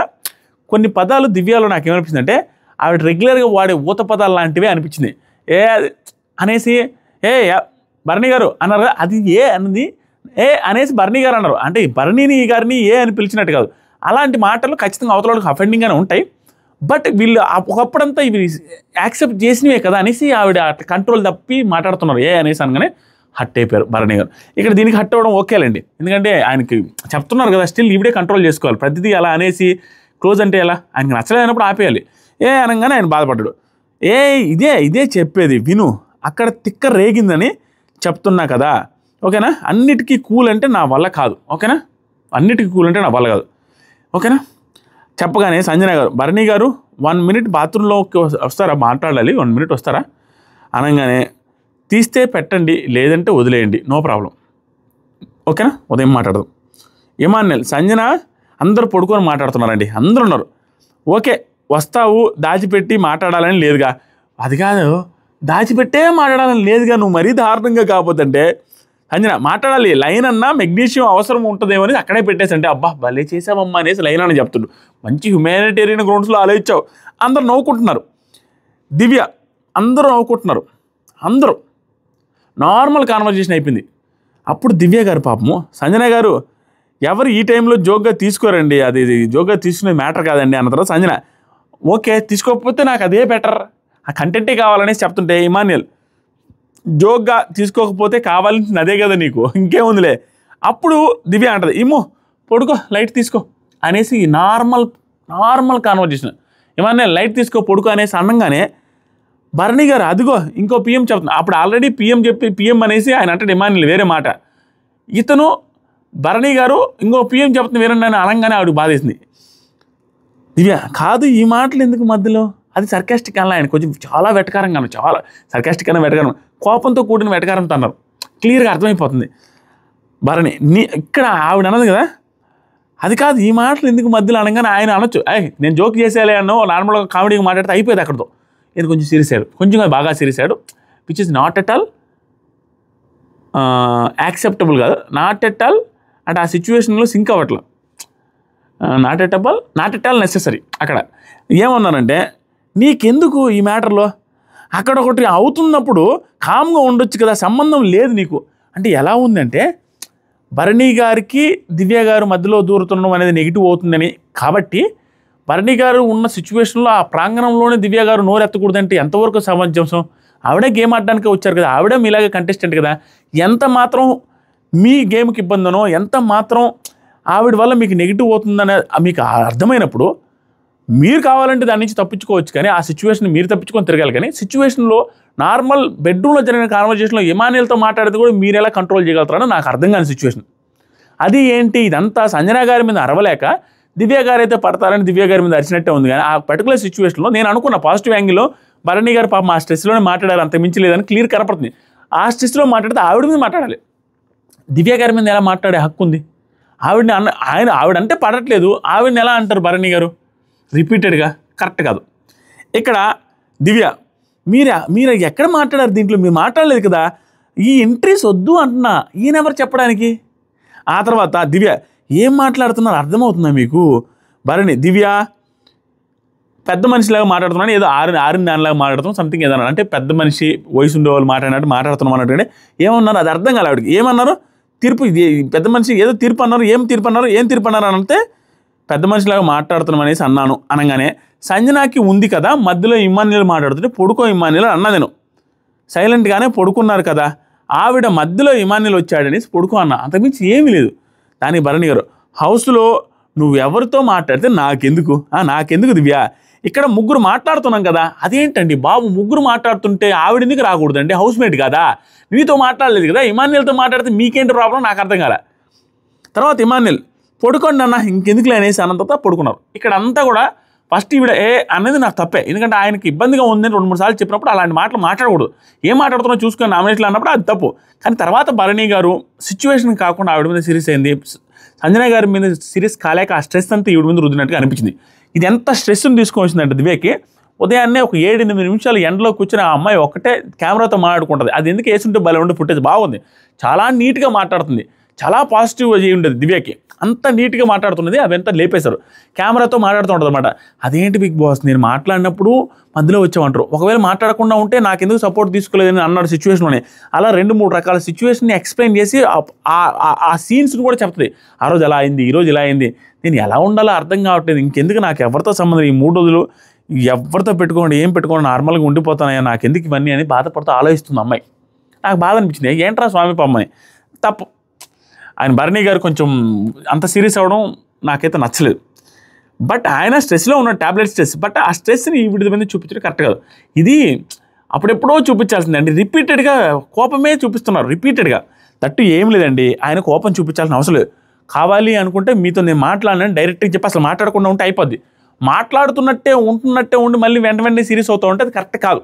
కొన్ని పదాలు దివ్యలో నాకు ఏమనిపించిందంటే, ఆవిడ రెగ్యులర్గా వాడే ఊత పదాలు లాంటివే అనిపించింది. అది అనేసి భరణి గారు అన్నారు, అది అన్నది అనేసి భరణి గారు అన్నారు. అంటే భరణిని గారిని అని పిలిచినట్టు కాదు, అలాంటి మాటలు ఖచ్చితంగా అవతలకి అఫెండింగ్గానే ఉంటాయి. బట్ వీళ్ళు ఒకప్పుడంతా ఇవి యాక్సెప్ట్ చేసినవే కదా అనేసి ఆవిడ కంట్రోల్ తప్పి మాట్లాడుతున్నారు అనేసి అనగానే హట్ అయిపోయారు భరణి గారు. ఇక్కడ దీనికి హట్ అవ్వడం ఓకేలేండి, ఎందుకంటే ఆయనకి చెప్తున్నారు కదా, స్టిల్ ఈవిడే కంట్రోల్ చేసుకోవాలి. ప్రతిదీ అలా అనేసి క్లోజ్ అంటే ఎలా, ఆయనకి నచ్చలేనప్పుడు ఆపేయాలి. అనగానే ఆయన బాధపడ్డాడు. ఇదే చెప్పేది విను, అక్కడ తిక్క రేగిందని చెప్తున్నా కదా, ఓకేనా? అన్నిటికీ కూల్ అంటే నా వల్ల కాదు, ఓకేనా? అన్నిటికీ కూల్ అంటే నా వల్ల కాదు, ఓకేనా? చెప్పగానే సంజన గారు, భరణి గారు 1 minute బాత్రూంలోకి వస్తారా, మాట్లాడాలి, 1 minute వస్తారా అనగానే, తీస్తే పెట్టండి లేదంటే వదిలేయండి, నో ప్రాబ్లం, ఓకేనా, ఉదయం మాట్లాడదాం. ఇమాన్యుయల్, సంజన అందరూ పడుకొని మాట్లాడుతున్నారండి, అందరూ ఉన్నారు. ఓకే, వస్తావు, దాచిపెట్టి మాట్లాడాలని లేదుగా. అది కాదు, దాచిపెట్టే మాట్లాడాలని లేదుగా. నువ్వు మరీ దారుణంగా కాకపోతుంటే సంజన మాట్లాడాలి, లైన్ అన్నా మెగ్నీషియం అవసరం ఉంటుందేమో అని అక్కడే పెట్టేసి అంటే అబ్బా భలే చేసావమ్మా అనేసి లైన్ అని చెప్తుండు. మంచి హ్యుమానిటేరియన్ గ్రౌండ్స్లో ఆలోచించావు. అందరు నవ్వుకుంటున్నారు. దివ్య, అందరూ నవ్వుకుంటున్నారు. అందరూ నార్మల్ కాన్వర్జేషన్ అయిపోయింది. అప్పుడు దివ్య గారు పాపము, సంజన గారు ఎవరు ఈ టైంలో జోక్గా తీసుకోరండి, అది జోక్గా తీసుకునే మ్యాటర్ కాదండి అన్న తర్వాత సంజన ఓకే తీసుకోకపోతే నాకు అదే బెటర్, ఆ కంటెంటే కావాలనేసి చెప్తుంటే ఇమాన్యుయల్ జోక్గా తీసుకోకపోతే కావాల్సింది అదే కదా నీకు, ఇంకేముందిలే. అప్పుడు దివ్య అంటది ఇమ్మో పడుకో లైట్ తీసుకో అనేసి నార్మల్ కాన్వర్జేషన్. ఇమాన్యుయల్ లైట్ తీసుకో పడుకో అనేసి అనగానే భరణి గారు అదిగో ఇంకో పిఎం చెప్తున్నా. అప్పుడు ఆల్రెడీ పిఎం అనేసి ఆయన అంటే ఇమాన్యుయల్ వేరే మాట, ఇతను భరణి గారు ఇంకో పిఎం చెప్తున్నా వేరే అనగానే ఆవిడ బాధేసింది. దివ్య కాదు ఈ మాటలు ఎందుకు మధ్యలో, అది సర్కాస్టిక్ అలా ఆయన కొంచెం చాలా వెటకారంగా అన్నారు, చాలా సర్కాస్టిక్ అన్న వెటకారం, కోపంతో కూడిన వెటకారంతో అన్నారు. క్లియర్గా అర్థమైపోతుంది. భరణి ఇక్కడ ఆవిడ అన్నది కదా, అది కాదు ఈ మాటలు ఎందుకు మధ్యలో అనగానే ఆయన అనొచ్చు నేను జోక్ చేసేయాలి అన్నో నార్మల్గా కామెడీగా మాట్లాడితే అయిపోయేది అక్కడితో. ఇది కొంచెం సీరియస్ అయ్యాడు, కొంచెం బాగా సీరియస్ అయ్యాడు, which is not at all acceptable కాదు. నాట్ ఎట్ ఆల్ అంటే ఆ సిచ్యువేషన్లో సింక్ అవ్వట్ల, నాట్ ఎట్ ఆల్ నెసెసరీ. అక్కడ ఏమన్నానంటే నీకెందుకు ఈ మ్యాటర్లో, అక్కడ ఒకటి అవుతున్నప్పుడు కామ్గా ఉండొచ్చు కదా, సంబంధం లేదు నీకు అంటే ఎలా ఉందంటే భరణి గారికి దివ్య గారు మధ్యలో దూరుతుండడం అనేది నెగిటివ్ అవుతుందని, కాబట్టి భరణి గారు ఉన్న సిచ్యువేషన్లో ఆ ప్రాంగణంలోనే దివ్య గారు నోరెత్తకూడదంటే ఎంతవరకు సమంజసం. ఆవిడే గేమ్ ఆడడానికి వచ్చారు కదా, ఆవిడే మీలాగే కంటెస్టెంట్ కదా, ఎంత మాత్రం మీ గేమ్కి ఇబ్బందనో ఎంత మాత్రం ఆవిడ వల్ల మీకు నెగిటివ్ అవుతుందని మీకు అర్థమైనప్పుడు మీరు కావాలంటే దాని నుంచి తప్పించుకోవచ్చు, కానీ ఆ సిచ్యువేషన్ మీరు తప్పించుకొని తిరగాలి. కానీ సిచ్యువేషన్లో నార్మల్ బెడ్రూమ్లో జరిగిన కాన్వర్జేషన్లో ఇమాన్యుయల్తో మాట్లాడితే కూడా మీరు ఎలా కంట్రోల్ చేయగలుగుతారని నాకు అర్థం కాని సిచ్యువేషన్ అది. ఏంటి ఇదంతా సంజన గారి మీద అరవలేక దివ్య గారు అయితే పడతారని దివ్య గారి మీద అరిచినట్టే ఉంది. కానీ ఆ పర్టికులర్ సిచ్యువేషన్లో నేను అనుకున్న పాజిటివ్ యాంగిల్లో భరణి గారు పాపం ఆ స్ట్రెస్లోనే మాట్లాడారు, అంత మించి లేదని క్లియర్ కనపడుతుంది. ఆ స్ట్రెస్లో మాట్లాడితే ఆవిడ మీద మాట్లాడాలి, దివ్య గారి మీద ఎలా మాట్లాడే హక్కు ఉంది? ఆవిడంటే పడట్లేదు, ఆవిడని ఎలా అంటారు భరణి గారు రిపీటెడ్గా? కరెక్ట్ కాదు. ఇక్కడ దివ్య మీరు ఎక్కడ మాట్లాడారు దీంట్లో, మీరు మాట్లాడలేదు కదా, ఈ ఎంట్రీస్ వద్దు అంటున్నా, ఈయనెవరు చెప్పడానికి? ఆ తర్వాత దివ్య ఏం మాట్లాడుతున్నారు అర్థమవుతుందా మీకు? భరణి దివ్య పెద్ద మనిషిలాగా మాట్లాడుతున్నాను, ఏదో ఆరిన దానిలాగా మాట్లాడుతున్నాం, సంథింగ్ ఏదన్నా అంటే పెద్ద మనిషి వయసు ఉండేవాళ్ళు మాట్లాడినట్టు మాట్లాడుతున్నాం అన్నట్టు. ఏమన్నారు అది అర్థం కాలే ఆవిడకి. ఏమన్నారు తీర్పు, ఇది పెద్ద మనిషి ఏదో తీర్పు అన్నారు, ఏం తీర్పు అన్నారు అని అంటే పెద్ద మనిషిలాగా మాట్లాడుతున్నాం అనేసి అన్నాను. అనగానే సంజనాకి ఉంది కదా మధ్యలో ఇమాన్యుయల్ మాట్లాడుతుంటే పడుకో ఇమాన్యుయల్ అన్నా, నేను సైలెంట్గానే పడుకున్నారు కదా, ఆవిడ మధ్యలో ఇమాన్యుయల్ వచ్చాడనేసి పడుకో అన్నా, అంతకుమించి ఏమీ లేదు. దానికి భరణి గారు హౌస్లో నువ్వెవరితో మాట్లాడితే నాకెందుకు దివ్య, ఇక్కడ ముగ్గురు మాట్లాడుతున్నాం కదా, అదేంటండి బాబు ముగ్గురు మాట్లాడుతుంటే ఆవిడ ఎందుకు రాకూడదండి, హౌస్మేట్ కదా, నీతో మాట్లాడలేదు కదా, ఇమాన్యుయల్తో మాట్లాడితే మీకేంటి ప్రాబ్లం నాకు అర్థం కాలే. తర్వాత ఇమాన్యుయల్ పడుకోండి అన్న ఇంకెందుకులే అనేసి అన్నంత పడుకున్నారు. ఇక్కడ అంతా కూడా ఫస్ట్ ఈవిడ అనేది నాకు తప్పే, ఎందుకంటే ఆయనకి ఇబ్బందిగా ఉందని 2-3 సార్లు చెప్పినప్పుడు అలాంటి మాటలు మాట్లాడకూడదు. ఏం మాట్లాడుతున్నా చూసుకొని నామినేట్లు అన్నప్పుడు అది తప్పు. కానీ తర్వాత భరణి గారు సిచ్యువేషన్ కాకుండా ఆవిడ మీద సీరియస్ అయింది, సంజన గారి మీద సీరియస్ కాలేక ఆ స్ట్రెస్ అంతా ఈవిడ మీద రుద్దినట్టుగా అనిపించింది. ఇది ఎంత స్ట్రెస్ని తీసుకొని వచ్చిందంటే దివ్యకి, ఉదయాన్నే ఒక 7-8 నిమిషాలు ఎండలో కూర్చొని ఆ అమ్మాయి ఒక్కటే కెమెరాతో మాట్లాడుకుంటుంది. అది ఎందుకు వేసుంటే భలే ఉండే ఫుటేజ్ బాగుంది, చాలా నీట్గా మాట్లాడుతుంది, చాలా పాజిటివ్గా చేయి ఉండేది దివ్యకి, అంత నీట్గా మాట్లాడుతున్నది. అవి ఎంత లేపేశారు, కెమెరాతో మాట్లాడుతూ ఉంటుంది అనమాట. అదేంటి బిగ్ బాస్ నేను మాట్లాడినప్పుడు మధ్యలో వచ్చామంటారు, ఒకవేళ మాట్లాడకుండా ఉంటే నాకెందుకు సపోర్ట్ తీసుకోలేదని అన్నాడు సిచ్యువేషన్లోనే. అలా 2-3 రకాల సిచ్యువేషన్ని ఎక్స్ప్లెయిన్ చేసి ఆ సీన్స్ని కూడా చెప్తుంది. ఆ రోజు ఎలా అయింది, ఈరోజు ఇలా అయింది, నేను ఎలా ఉండాలో అర్థం కావట్లేదు, ఇంకెందుకు నాకు ఎవరితో సంబంధం, ఈ 3 రోజులు ఎవరితో పెట్టుకోండి ఏం పెట్టుకోండి నార్మల్గా ఉండిపోతానయ్యా, నాకెందుకు ఇవన్నీ అని బాధపడుతూ ఆలోచిస్తుంది అమ్మాయి. నాకు బాధ అనిపించింది, ఏంట్రా స్వామి పమ్మని తప్పు. ఆయన భరణి గారు కొంచెం అంత సీరియస్ అవ్వడం నాకైతే నచ్చలేదు. బట్ ఆయన స్ట్రెస్లో ఉన్న ట్యాబ్లెట్ స్ట్రెస్, బట్ ఆ స్ట్రెస్ని ఈ విడిది మీద చూపించడం కరెక్ట్ కాదు. ఇది అప్పుడెప్పుడో చూపించాల్సిందండి, రిపీటెడ్గా కోపమే చూపిస్తున్నారు రిపీటెడ్గా. తట్టు ఏం లేదండి, ఆయన కోపం చూపించాల్సిన అవసరం లేదు. కావాలి అనుకుంటే మీతో నేను మాట్లాడినాను డైరెక్ట్గా చెప్పి అసలు మాట్లాడకుండా ఉంటే అయిపోద్ది. మాట్లాడుతున్నట్టే ఉండి మళ్ళీ వెంటనే సీరియస్ అవుతూ ఉంటే అది కరెక్ట్ కాదు.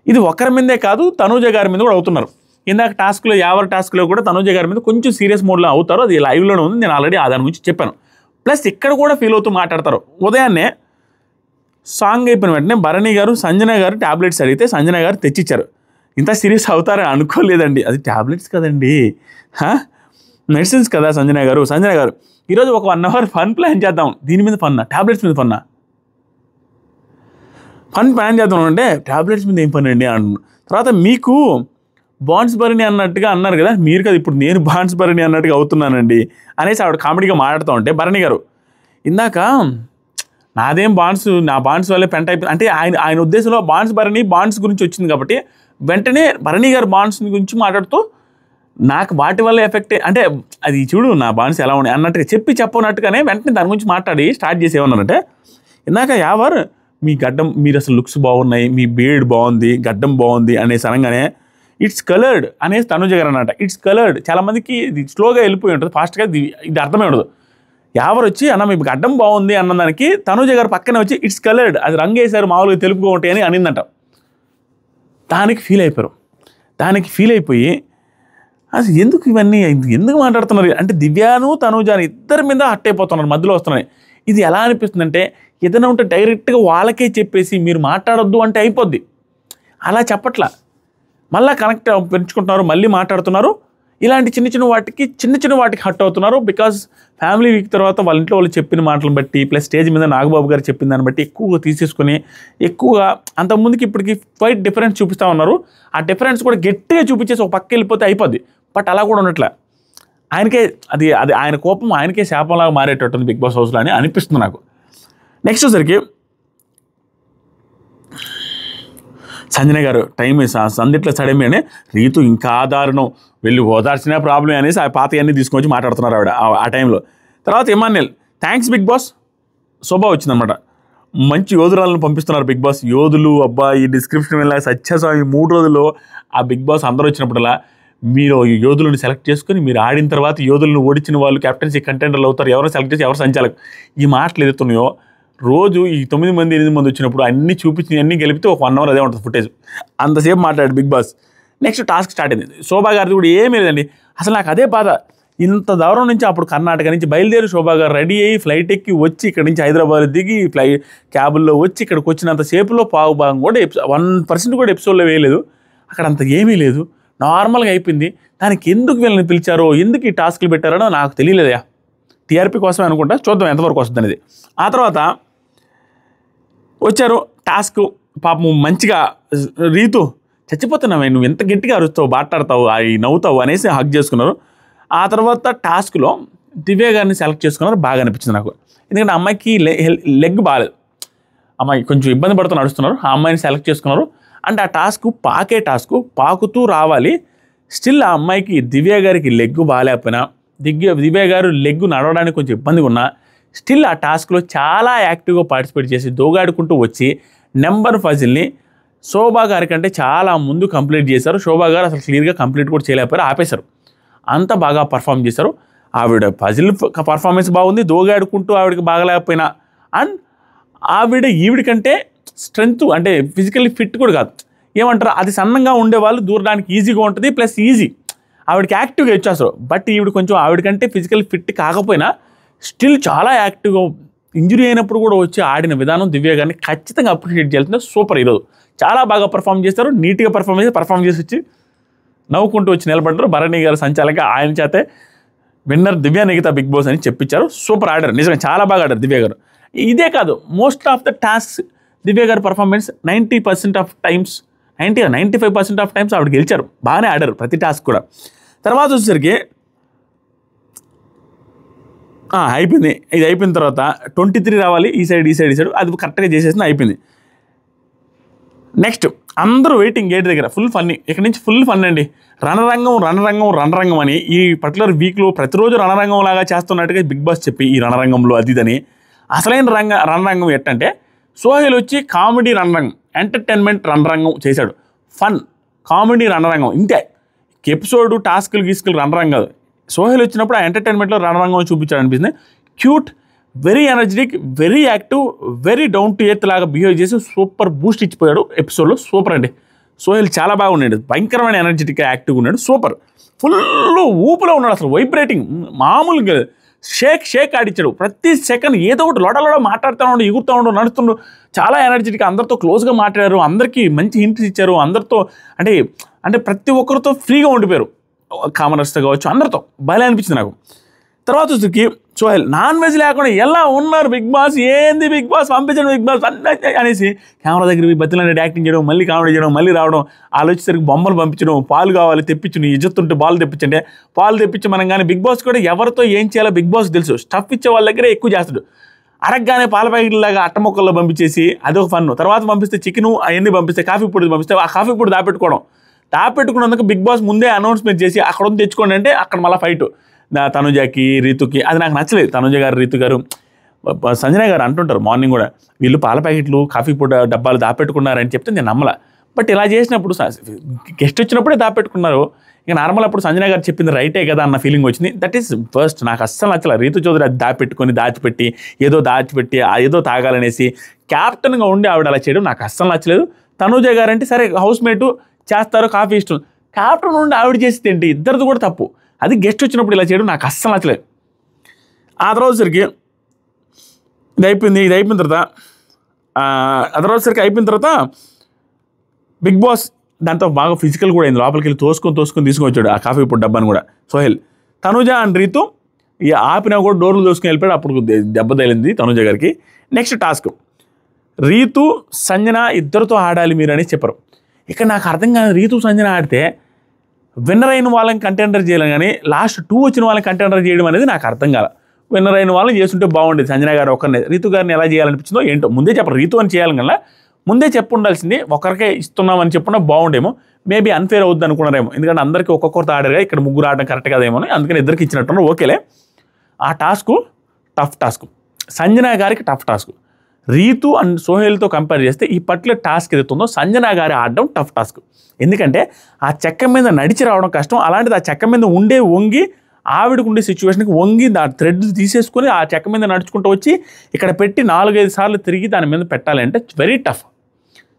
ఇది ఒకరి మీదే కాదు తనూజ గారి మీద కూడా అవుతున్నారు. ఇందాక టాస్క్లో యావర్ టాస్క్లో కూడా తనుజ గారి మీద కొంచెం సీరియస్ మోడ్లో అవుతారు. అది లైవ్లోనే ఉంది, నేను ఆల్రెడీ దాని గురించి చెప్పాను. ప్లస్ ఇక్కడ కూడా ఫీల్ అవుతూ మాట్లాడతారు. ఉదయాన్నే సాంగ్ అయిపోయిన వెంటనే భరణి గారు సంజన గారు ట్యాబ్లెట్స్ అడిగితే సంజన గారు తెచ్చిచ్చారు. ఇంత సీరియస్ అవుతారని అనుకోలేదండి. అది ట్యాబ్లెట్స్ కదండి, మెడిసిన్స్ కదా. సంజన గారు ఈరోజు ఒక 1 అవర్ ఫన్ ప్లాన్ చేద్దాం. దీని మీద ఫన్నా, ట్యాబ్లెట్స్ మీద ఫన్నా, ఫన్ ప్లాన్ చేద్దాం అంటే ట్యాబ్లెట్స్ మీద ఏం పని అండి అంటున్నాను. తర్వాత మీకు బాన్స్ బర్నీ అన్నట్టుగా అన్నారు కదా, మీరు కదా ఇప్పుడు నేను బాన్స్ బర్నీ అన్నట్టుగా అవుతున్నానండి అనేసి ఆవిడ కామెడీగా మాట్లాడుతూ ఉంటే భరణి గారు ఇందాక నాదేం నా బాన్స్ వల్లే పెంట అయిపోయింది అంటే ఆయన ఉద్దేశంలో బాన్స్ గురించి వచ్చింది కాబట్టి వెంటనే భరణి గారు బాన్స్ గురించి మాట్లాడుతూ నాకు వాటి వల్ల ఎఫెక్ట్ అంటే అది చూడు నా బాన్స్ ఎలా ఉన్నాయి అన్నట్టుగా చెప్పనట్టుగానే వెంటనే దాని గురించి మాట్లాడి స్టార్ట్ చేసి ఏమన్నారంటే, ఇందాక యావర్ మీ గడ్డం, మీరు అసలు లుక్స్ బాగున్నాయి, మీ బీడ్ బాగుంది, గడ్డం బాగుంది అనేసి అనగానే ఇట్స్ కలర్డ్ అనేసి తనుజ గారు అన్నమాట. ఇట్స్ కలర్డ్ చాలామందికి ఇది స్లోగా వెళ్ళిపోయి ఉంటుంది, ఫాస్ట్గా ఇది అర్థమే ఉండదు. యావర్ వచ్చి అన్న మీ గడ్డం బాగుంది అన్నదానికి తనుజ గారు పక్కనే వచ్చి ఇట్స్ కలర్డ్, అది రంగు వేశారు మామూలుగా తెలుపుగా ఉంటాయి అని అనిందంట. దానికి ఫీల్ అయిపోయి అసలు ఎందుకు మాట్లాడుతున్నారు అంటే దివ్యాను తనుజాను ఇద్దరి మీద హట్ అయిపోతున్నారు, మధ్యలో వస్తున్నాయి. ఇది ఎలా అనిపిస్తుందంటే ఏదైనా ఉంటే డైరెక్ట్గా వాళ్ళకే చెప్పేసి మీరు మాట్లాడొద్దు అంటే అయిపోద్ది. అలా చెప్పట్లా, మళ్ళీ కనెక్ట్ పెంచుకుంటున్నారు, మళ్ళీ మాట్లాడుతున్నారు. ఇలాంటి చిన్న వాటికి హట్ అవుతున్నారు. బికాజ్ ఫ్యామిలీ వీక్ తర్వాత వాళ్ళ ఇంట్లో వాళ్ళు చెప్పిన మాటలను బట్టి ప్లస్ స్టేజ్ మీద నాగబాబు గారు చెప్పిన దాన్ని బట్టి ఎక్కువగా తీసేసుకొని ఎక్కువగా అంతకుముందుకి ఇప్పటికి క్వైట్ డిఫరెన్స్ చూపిస్తూ ఉన్నారు. ఆ డిఫరెన్స్ కూడా గట్టిగా చూపించేసి ఒక పక్క వెళ్ళిపోతే అయిపోద్ది. బట్ అలా కూడా ఉండట్లే, ఆయనకే అది ఆయన కోపం ఆయనకే శాపంలాగా మారేటట్టుంది బిగ్ బాస్ హౌస్లో అని అనిపిస్తుంది నాకు. నెక్స్ట్ వచ్చేసరికి సంజన గారు టైం సందిట్లో సడమి అని రీతు ఇంకా దారుణం వెళ్ళి ఓదార్చినా ప్రాబ్లం అనేసి ఆ పాతయన్నీ తీసుకొచ్చి మాట్లాడుతున్నారు ఆవిడ ఆ టైంలో. తర్వాత ఇమాన్యుయల్ థ్యాంక్స్ బిగ్ బాస్, శోభ వచ్చిందనమాట. మంచి యోధురాలను పంపిస్తున్నారు బిగ్ బాస్. యోధులు అబ్బా ఈ డిస్క్రిప్షన్ వల్ల సత్యస్వామి 3 రోజుల్లో ఆ బిగ్ బాస్ అందరూ వచ్చినప్పుడల్లా మీరు యోధులను సెలెక్ట్ చేసుకుని మీరు ఆడిన తర్వాత యోధులను ఓడించిన వాళ్ళు కెప్టెన్సీ కంటెండర్లు అవుతారు, ఎవరు సెలెక్ట్ చేసి ఎవరు సంచాలక్. ఈ మాటలు ఎదుగుతున్నాయో రోజు ఈ 9 మంది 8 మంది వచ్చినప్పుడు అన్నీ చూపించి అన్నీ గెలిపితే ఒక 1 అవర్ అదే ఉంటుంది ఫుటేజ్, అంతసేపు మాట్లాడు Bigg Boss. Next task start అయింది. శోభా గారిది కూడా ఏమీ లేదండి. అసలు నాకు అదే బాధ, ఇంత దూరం నుంచి అప్పుడు కర్ణాటక నుంచి బయలుదేరి శోభా గారు రెడీ అయ్యి ఫ్లైట్ ఎక్కి వచ్చి ఇక్కడ నుంచి హైదరాబాద్ దిగి క్యాబుల్లో వచ్చి ఇక్కడికి వచ్చినంత సేపులో భాగం కూడా 1% కూడా ఎపిసోడ్లో వేయలేదు. అక్కడ అంత ఏమీ లేదు, నార్మల్గా అయిపోయింది. దానికి ఎందుకు వీళ్ళని పిలిచారో ఎందుకు ఈ టాస్క్లు పెట్టారో నాకు తెలియలేదా. టీఆర్పీ కోసమే అనుకుంటా, చూద్దాం ఎంతవరకు వస్తుంది అనేది. ఆ తర్వాత వచ్చారు టాస్క్, పాపం మంచిగా రీతు చచ్చిపోతున్నావు నువ్వు ఎంత గట్టిగా అరుస్తావు మాట్లాడతావు అవి నవ్వుతావు అనేసి హక్ చేసుకున్నారు. ఆ తర్వాత టాస్క్లో దివ్య గారిని సెలెక్ట్ చేసుకున్నారు, బాగా అనిపించింది నాకు. ఎందుకంటే అమ్మాయికి లెగ్ బాగాలేదు, అమ్మాయి కొంచెం ఇబ్బంది పడుతూ నడుస్తున్నారు, ఆ అమ్మాయిని సెలెక్ట్ చేసుకున్నారు. అంటే ఆ టాస్క్ పాకుతూ రావాలి. స్టిల్ ఆ అమ్మాయికి దివ్య గారికి లెగ్ బాగాలేకపోయినా దివ్య గారు లెగ్ నడవడానికి కొంచెం ఇబ్బందిగా ఉన్నా స్టిల్ ఆ టాస్క్లో చాలా యాక్టివ్గా పార్టిసిపేట్ చేసి దోగాడుకుంటూ వచ్చి నెంబర్ ఫజిల్ని శోభా గారి కంటే చాలా ముందు కంప్లీట్ చేశారు. శోభా గారు అసలు క్లియర్గా కంప్లీట్ కూడా చేయలేకపోయారు, ఆపేశారు. అంత బాగా పర్ఫామ్ చేశారు. ఆవిడ పజిల్ పర్ఫార్మెన్స్ బాగుంది, దోగాడుకుంటూ ఆవిడకి బాగలేకపోయినా అండ్ ఈవిడికంటే స్ట్రెంగ్త్ అంటే ఫిజికల్లీ ఫిట్ కూడా కాదు, ఏమంటారు అది సన్నంగా ఉండేవాళ్ళు దూరడానికి ఈజీగా ఉంటుంది, ప్లస్ ఈజీ ఆవిడకి యాక్టివ్గా ఇచ్చేస్తారు. బట్ ఈవిడ కొంచెం ఆవిడకంటే ఫిజికల్ ఫిట్ కాకపోయినా స్టిల్ చాలా యాక్టివ్గా ఇంజురీ అయినప్పుడు కూడా వచ్చి ఆడిన విధానం దివ్య గారిని ఖచ్చితంగా అప్రిషియేట్ చేయాల్సిందే. సూపర్, ఈరోజు చాలా బాగా పర్ఫామ్ చేస్తారు, నీట్గా పర్ఫామ్ చేసి వచ్చి నవ్వుకుంటూ వచ్చి నిలబడ్డారు. భరణి గారు సంచాలక ఆయన చేతే విన్నర్ దివ్య నిఖిత బిగ్ బాస్ అని చెప్పించారు. సూపర్ ఆడారు, నిజంగా చాలా బాగా ఆడారు దివ్య గారు. ఇదే కాదు, మోస్ట్ ఆఫ్ ద టాస్క్ దివ్య గారి performance 90% of times 95% of times ఆవిడ గెలిచారు, బాగానే ఆడారు ప్రతి టాస్క్ కూడా. తర్వాత వచ్చేసరికి అయిపోయింది. ఇది అయిపోయిన తర్వాత 23 రావాలి, ఈ సైడ్ అది కరెక్ట్గా చేసేసింది, అయిపోయింది. నెక్స్ట్ అందరూ వెయిటింగ్ గేట్ దగ్గర, ఫుల్ ఫన్నీ. ఇక్కడ నుంచి ఫుల్ ఫన్ అండి. రణరంగం అని ఈ పర్టికులర్ వీక్లో ప్రతిరోజు రణరంగం లాగా చేస్తున్నట్టుగా బిగ్ బాస్ చెప్పి ఈ రణరంగంలో అదిదని అసలైన రణరంగం ఎట్టంటే సోహెల్ వచ్చి కామెడీ రణరంగం, ఎంటర్టైన్మెంట్ రణరంగం చేశాడు. ఫన్ కామెడీ రణరంగం ఇంతే. ఎపిసోడ్ టాస్కులు రణరంగం కాదు. సోహెల్ వచ్చినప్పుడు ఆ ఎంటర్టైన్మెంట్లో రణరంగం చూపించాడు అనిపిస్తుంది. Cute, very energetic, very active, very down to earth లాగా బిహేవ్ చేసి సూపర్ బూస్ట్ ఇచ్చిపోయాడు ఎపిసోడ్లో. సూపర్ అండి, సోహెల్ చాలా బాగున్నాడు, భయంకరమైన ఎనర్జెటిక్గా యాక్టివ్గా ఉన్నాడు, సూపర్, ఫుల్ ఊపులో ఉన్నాడు, అసలు వైబ్రేటింగ్ మామూలుగా షేక్ ఆడిచ్చాడు. ప్రతి సెకండ్ ఏదో ఒకటి లోడలో మాట్లాడుతూ ఉండు, ఎగురుతూ ఉండు, నడుస్తుండు, చాలా ఎనర్జెటిక్గా అందరితో క్లోజ్గా మాట్లాడారు, అందరికీ మంచి హింట్స్ ఇచ్చారు, అందరితో అంటే ప్రతి ఒక్కరితో ఫ్రీగా ఉండిపోయారు, కామనర్స్తో కావచ్చు, అందరితో భలే అనిపించింది నాకు. తర్వాత వచ్చేసరికి సోహెల్ నాన్ వెజ్ లేకుండా ఎలా ఉన్నారు బిగ్ బాస్, ఏంది బిగ్ బాస్ పంపించడం బిగ్ బాస్ అనేసి కెమెరా దగ్గర బతిలాంటి యాక్టింగ్ చేయడం, మళ్ళీ కామెడీ చేయడం, మళ్ళీ రావడం, ఆలోచించేసరికి బొమ్మలు పంపించడం, పాలు కావాలి తెప్పించు, ఇజ్జతుంటే పాలు తెప్పించంటే పాలు తెప్పించి మనం. కానీ బిగ్ బాస్ కూడా ఎవరితో ఏం చేయాలో బిగ్ బాస్ తెలుసు, స్టఫ్ ఇచ్చే వాళ్ళ దగ్గరే ఎక్కువ చేస్తాడు. అరగ్గానే పాల ప్యాకెట్లాగా అట్టమొక్కల్లో పంపించేసి అదొక ఫన్. తర్వాత పంపిస్తే చికెను అవన్నీ పంపిస్తే, కాఫీ పొడి పంపిస్తే ఆ కాఫీ పొడి దాపెట్టుకున్నందుకు బిగ్ బాస్ ముందే అనౌన్స్మెంట్ చేసి అక్కడ తెచ్చుకోండి అంటే అక్కడ మళ్ళీ ఫైట్ తనుజకి రీతుకి. అది నాకు నచ్చలేదు. తనుజ గారు, రీతు గారు, సంజన గారు అంటుంటారు మార్నింగ్ కూడా, వీళ్ళు పాల ప్యాకెట్లు కాఫీ పొడి డబ్బాలు దాపెట్టుకున్నారని చెప్తే నేను నమ్మల. బట్ ఇలా చేసినప్పుడు గెస్ట్ వచ్చినప్పుడే దాపెట్టుకున్నారు, ఇక నార్మల్ అప్పుడు సంజన గారు చెప్పింది రైటే కదా అన్న ఫీలింగ్ వచ్చింది. దట్ ఈస్ ఫస్ట్ నాకు అస్సలు నచ్చలేదు. రీతు చౌదరి అది దాచిపెట్టి ఏదో తాగాలనేసి క్యాప్టెన్గా ఉండి ఆవిడ అలా చేయడం నాకు అస్సలు నచ్చలేదు. తనుజ గారు అంటే సరే హౌస్ మేటు చేస్తారు, కాఫీ ఇష్టం, క్యాప్టెన్ ఉండి ఆవిడ చేసేది ఏంటి, ఇద్దరిది కూడా తప్పు. అది గెస్ట్ వచ్చినప్పుడు ఇలా చేయడం నాకు అస్సలు నచ్చలేదు. ఆ తర్వాత సరికి ఇది అయిపోయిన తర్వాత బిగ్ బాస్ దాంతో బాగా ఫిజికల్ కూడా అయింది, లోపలికి వెళ్ళి తోసుకొని తీసుకొచ్చాడు ఆ కాఫీ పొడి డబ్బాని కూడా సోహెల్. తనుజ అండ్ రీతు ఆపినా కూడా డోర్లు తోసుకొని వెళ్ళిపోయాడు, అప్పుడు దెబ్బ తగిలింది తనుజ గారికి. నెక్స్ట్ టాస్క్ రీతు సంజన ఇద్దరితో ఆడాలి మీరు అని చెప్పారు. ఇక్కడ నాకు అర్థం కాదు, రీతు సంజన ఆడితే విన్నర్ అయిన వాళ్ళని కంటెండర్ చేయాలి, కానీ లాస్ట్ 2 వచ్చిన వాళ్ళని కంటెండర్ చేయడం అనేది నాకు అర్థం కాదు. విన్నర్ అయిన వాళ్ళని చేస్తుంటే బాగుండేది. సంజన గారు ఒకరిని, రీతు గారిని ఎలా చేయాలనిపించిందో ఏంటో ముందే చెప్పరు. రీతు అని చేయాలి కన్నా ముందే చెప్పు ఉండాల్సింది, ఒకరికే ఇస్తున్నామని చెప్పున్నా బాగుండేమో. మేబీ అన్ఫేర్ అవుద్ది అనుకున్నారేమో, ఎందుకంటే అందరికీ ఒక్కొక్కరితో ఆడారుగా, ఇక్కడ ముగ్గురు ఆడడం కరెక్ట్ కాదేమో, అందుకని ఇద్దరికి ఇచ్చినట్టున్నారు. ఓకేలే, ఆ టఫ్ టాస్క్ సంజన గారికి టఫ్ టాస్క్. రీతు అండ్ సోహెల్తో కంపేర్ చేస్తే ఈ పర్టికులర్ టాస్క్ ఏదైతుందో సంజన గారి ఆడడం టఫ్ టాస్క్. ఎందుకంటే ఆ చెక్క మీద నడిచి రావడం కష్టం, అలాంటిది ఆ చెక్క మీద వంగి ఆవిడకు ఉండే సిచ్యువేషన్కి వంగి దాని థ్రెడ్ తీసేసుకొని ఆ చెక్క మీద నడుచుకుంటూ వచ్చి ఇక్కడ పెట్టి 4-5 సార్లు తిరిగి దాని మీద పెట్టాలంటే వెరీ టఫ్.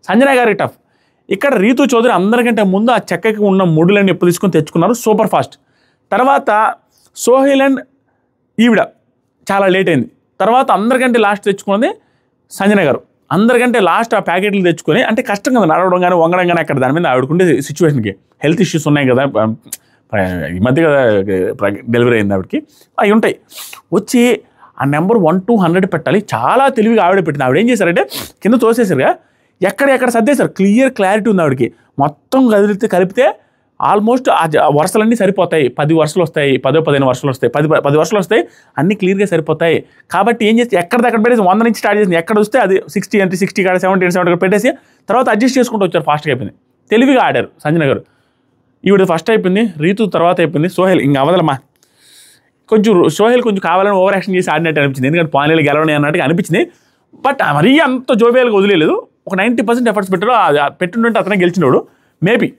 సంజన గారికి టఫ్. ఇక్కడ రీతు చౌదరి అందరికంటే ముందు ఆ చెక్కకి ఉన్న ముడులన్నీ ఎప్పుడు తీసుకొని తెచ్చుకున్నారు, సూపర్ ఫాస్ట్. తర్వాత సోహెల్ అండ్ ఈవిడ చాలా లేట్ అయింది. తర్వాత అందరికంటే లాస్ట్ తెచ్చుకున్నది సంజన గారు. అందరికంటే లాస్ట్ ఆ ప్యాకెట్లు తెచ్చుకొని, అంటే కష్టం కదా నడవడం కానీ వంగడం కానీ, అక్కడ దాని మీద ఆవిడకుండే సిచ్యువేషన్కి హెల్త్ ఇష్యూస్ ఉన్నాయి కదా, ఈ మధ్య కదా డెలివరీ అయింది ఆవిడకి, అవి ఉంటాయి. వచ్చి ఆ నెంబర్ 1 to 100 పెట్టాలి, చాలా తెలివిగా ఆవిడ పెట్టింది. ఆవిడ ఏం చేశారంటే కింద తోసేసారుగా, ఎక్కడ సర్దేశారు, క్లారిటీ ఉంది ఆవిడకి. మొత్తం కలిపితే ఆల్మోస్ట్ ఆ వరుసలన్నీ సరిపోతాయి. 10 వరుసలు వస్తాయి, 10-15 వరుసలు వస్తాయి, 10 వరుసలు వస్తాయి, అన్నీ క్లియర్గా సరిపోతాయి. కాబట్టి ఏం చేస్తే ఎక్కడిదక్కడ పెట్టేసి 100 నుంచి స్టార్ట్ చేసింది, ఎక్కడ వస్తే అది 60 అంటే 60 కాడ 70 పెట్టేసి తర్వాత అడ్జస్ట్ చేసుకుంటూ వచ్చారు, ఫాస్ట్గా అయిపోయింది. తెలివిగా ఆడారు సంజన గారు. ఈవిడ ఫస్ట్ అయిపోయింది, రీతు తర్వాత అయిపోయింది, సోహెల్ ఇంకా అవదలమ్మా. సోహెల్ కొంచెం కావాలని ఓవర్ యాక్షన్ చేసి ఆడినట్టు అనిపించింది, ఎందుకంటే పానీలు గెలవని అన్నట్టుగా అనిపించింది. బట్ మరీ అంత జోబియల్గా వదిలేదు, ఒక 90% ఎఫర్ట్స్ పెట్టారు. పెట్టుంటే అతనే గెలిచినోడు మేబీ.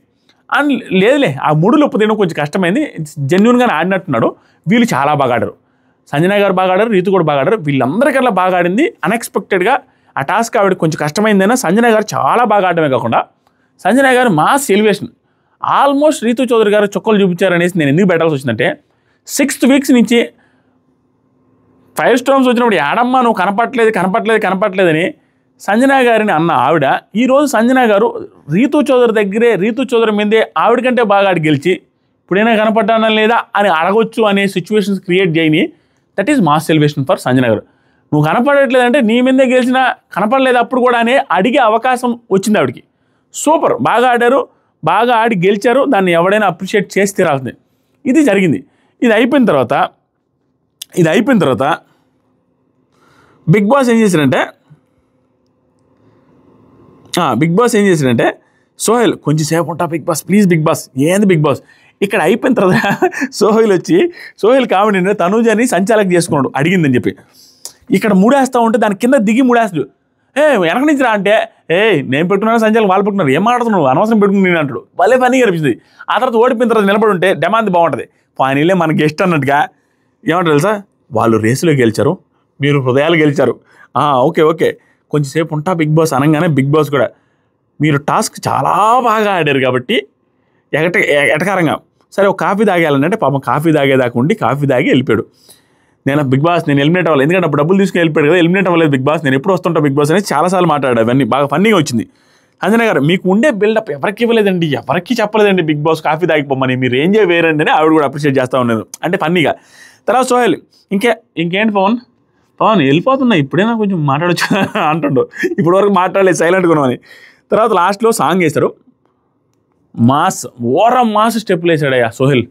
అండ్ లేదులే, ఆ 3 ఉప్పు తినడం కొంచెం కష్టమైంది, జెన్యున్గానే ఆడినట్టున్నాడు. వీళ్ళు చాలా బాగా ఆడారు, సంజన గారు బాగా ఆడారు, రీతు కూడా బాగా ఆడారు. వీళ్ళందరికల్లా బాగా ఆడింది అన్ఎక్స్పెక్టెడ్గా. ఆ టాస్క్ ఆవిడ కొంచెం కష్టమైందైనా సంజన గారు చాలా బాగా ఆడటమే కాకుండా సంజన గారు mass elevation. Almost Rithu Chowdary గారు చుక్కలు చూపించారనేసి నేను ఎందుకు పెట్టాల్సి వచ్చిందంటే, 6th వీక్స్ నుంచి 5 storms వచ్చినప్పుడు ఏడమ్మా నువ్వు కనపట్లేదని సంజన గారిని అన్న ఆవిడ, ఈరోజు సంజన గారు రీతు చౌదరి మీదే ఆవిడ కంటే బాగా ఆడి గెలిచి ఇప్పుడైనా కనపడ్డానా లేదా అని అడగొచ్చు అనే సిచ్యువేషన్స్ క్రియేట్ చేయని. That is mass elevation for Sanjana గారు. నువ్వు కనపడట్లేదంటే నీ మీదే గెలిచినా కనపడలేదు అప్పుడు కూడా అనే అడిగే అవకాశం వచ్చింది ఆవిడకి. సూపర్, బాగా ఆడారు, బాగా ఆడి గెలిచారు, దాన్ని ఎవడైనా అప్రిషియేట్ చేసి తీరాల్సింది. ఇది జరిగింది. ఇది అయిపోయిన తర్వాత బిగ్ బాస్ ఏం చేశారంటే సోహెల్ కొంచెం సేపు ఉంటా Bigg Boss, please Bigg Boss, ఏంది బిగ్ బాస్. ఇక్కడ అయిపోయిన తర్వాత సోహెల్ కామెడీ తనూజని సంచాలక చేసుకున్నాడు అడిగిందని చెప్పి. ఇక్కడ మూడేస్తూ ఉంటే దాని కింద దిగి మూడేస్తాడు. వెనక నుంచి రా అంటే నేను పెట్టుకున్నాను, సంచాలక వాళ్ళు పెట్టుకున్నారు, ఏం మాట్లాడుతున్నావు, అనవసరం పెట్టుకుని నేను అంటాడు. భలే ఫన్నీగా అనిపిస్తుంది. ఆ తర్వాత ఓడిపోయిన తర్వాత నిలబడి ఉంటే డెమాండ్ బాగుంటుంది. ఫైనలే మన గెస్ట్ అన్నట్టుగా ఏమంటారు తెలుసా, వాళ్ళు రేసులో గెలిచారు, మీరు హృదయాలు గెలిచారు, ఓకే కొంచెంసేపు ఉంటా బిగ్ బాస్ అనగానే బిగ్ బాస్ కూడా మీరు టాస్క్ చాలా బాగా ఆడారు కాబట్టి ఎటకారంగా సరే ఒక కాఫీ తాగేయాలంటే పాపం కాఫీ తాగేదాకా ఉండి కాఫీ తాగి వెళ్ళిపోయాడు. నేను బిగ్ బాస్ నేను ఎలిమినేట్ అవ్వాలి, ఎందుకంటే అప్పుడు డబ్బులు తీసుకుని వెళ్ళిపోయాడు కదా, ఎలిమినేట్ అవ్వలేదు బిగ్ బాస్, నేను ఎప్పుడు వస్తుంటా బిగ్ బాస్ అనేది చాలాసార్లు మాట్లాడాడు. అవన్నీ బాగా ఫన్నీగా వచ్చింది. అంజనా గారు మీకు ఉండే బిల్డప్ ఎవరికి ఇవ్వలేదండి, ఎవరికి చెప్పలేదండి బిగ్ బాస్ కాఫీ తాగిపోమని, మీరు ఏం చేయవేరండి అని ఆవిడ కూడా అప్రిషియేట్ చేస్తూ ఉన్నారు అంటే ఫన్నీగా. తర్వాత సోహెల్ ఇంకేంటి పవన్ వెళ్ళిపోతున్నా ఇప్పుడైనా కొంచెం మాట్లాడచ్చు అంటుండో, ఇప్పటి వరకు మాట్లాడలేదు సైలెంట్గా ఉన్నామని. తర్వాత లాస్ట్లో సాంగ్ వేశారు, మాస్ స్టెప్పులు వేసాడయ్యా సోహెల్.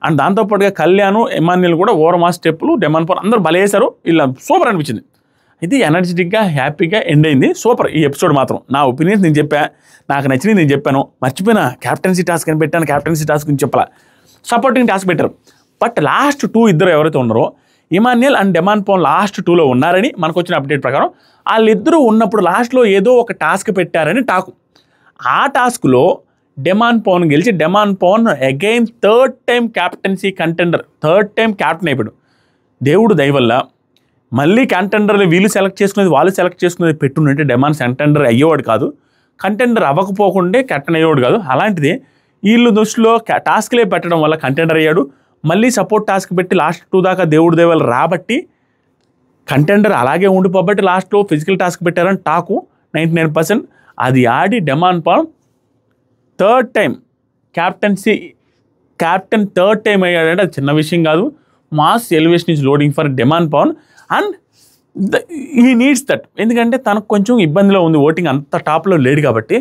అండ్ దాంతోపాటుగా కళ్యాణ్ ఎమాన్యుల్ కూడా మాస్ స్టెప్పులు, డెమాన్పోర్ అందరూ భలే వేశారు. ఇలా సూపర్ అనిపించింది. ఇది ఎనర్జెటిక్గా హ్యాపీగా ఎండ్ అయింది. సూపర్ ఈ ఎపిసోడ్ మాత్రం. నా ఒపీనియన్స్ నేను చెప్పా, నాకు నచ్చినది నేను చెప్పాను. మర్చిపోయినా క్యాప్టెన్సీ టాస్క్ అని పెట్టాను, క్యాప్టెన్సీ టాస్క్ అని చెప్పాల, సపోర్టింగ్ టాస్క్ పెట్టారు. బట్ లాస్ట్ 2 ఇద్దరు ఎవరైతే ఉన్నారో ఇమాన్యుల్ అండ్ డెమాన్పోన్ లాస్ట్ 2లో ఉన్నారని మనకు వచ్చిన అప్డేట్ ప్రకారం. వాళ్ళిద్దరూ ఉన్నప్పుడు లాస్ట్లో ఏదో ఒక టాస్క్ పెట్టారని టాకు. ఆ టాస్క్లో డెమాన్పోన్ గెలిచి డెమాన్పోన్ again 3rd time captaincy contender, 3rd time captain అయిపోయాడు. దేవుడు దయవల్ల మళ్ళీ కంటెండర్లు వీళ్ళు సెలెక్ట్ చేసుకునేది వాళ్ళు సెలెక్ట్ చేసుకునేది పెట్టుంటే డెమాన్ కంటెండర్ అయ్యేవాడు కాదు, కంటెండర్ అవ్వకపోకుండే కెప్టెన్ అయ్యేవాడు కాదు. అలాంటిది వీళ్ళు దృష్టిలో టాస్క్లే పెట్టడం వల్ల కంటెండర్ అయ్యాడు. మళ్ళీ సపోర్ట్ టాస్క్ పెట్టి లాస్ట్ 2 దాకా దేవుడు దయవల్ల రాబట్టి కంటెండర్ అలాగే ఉండిపోబట్టి లాస్ట్లో ఫిజికల్ టాస్క్ పెట్టారని టాకు 99%. అది ఆడి డెమాన్పోన్ 3rd time captain 3rd time అయ్యాడంటే అది చిన్న విషయం కాదు. Mass elevation is loading for డెమాన్పోన్ and he needs that. ఎందుకంటే తనకు కొంచెం ఇబ్బందిలో ఉంది, ఓటింగ్ అంత టాప్లో లేడు కాబట్టి.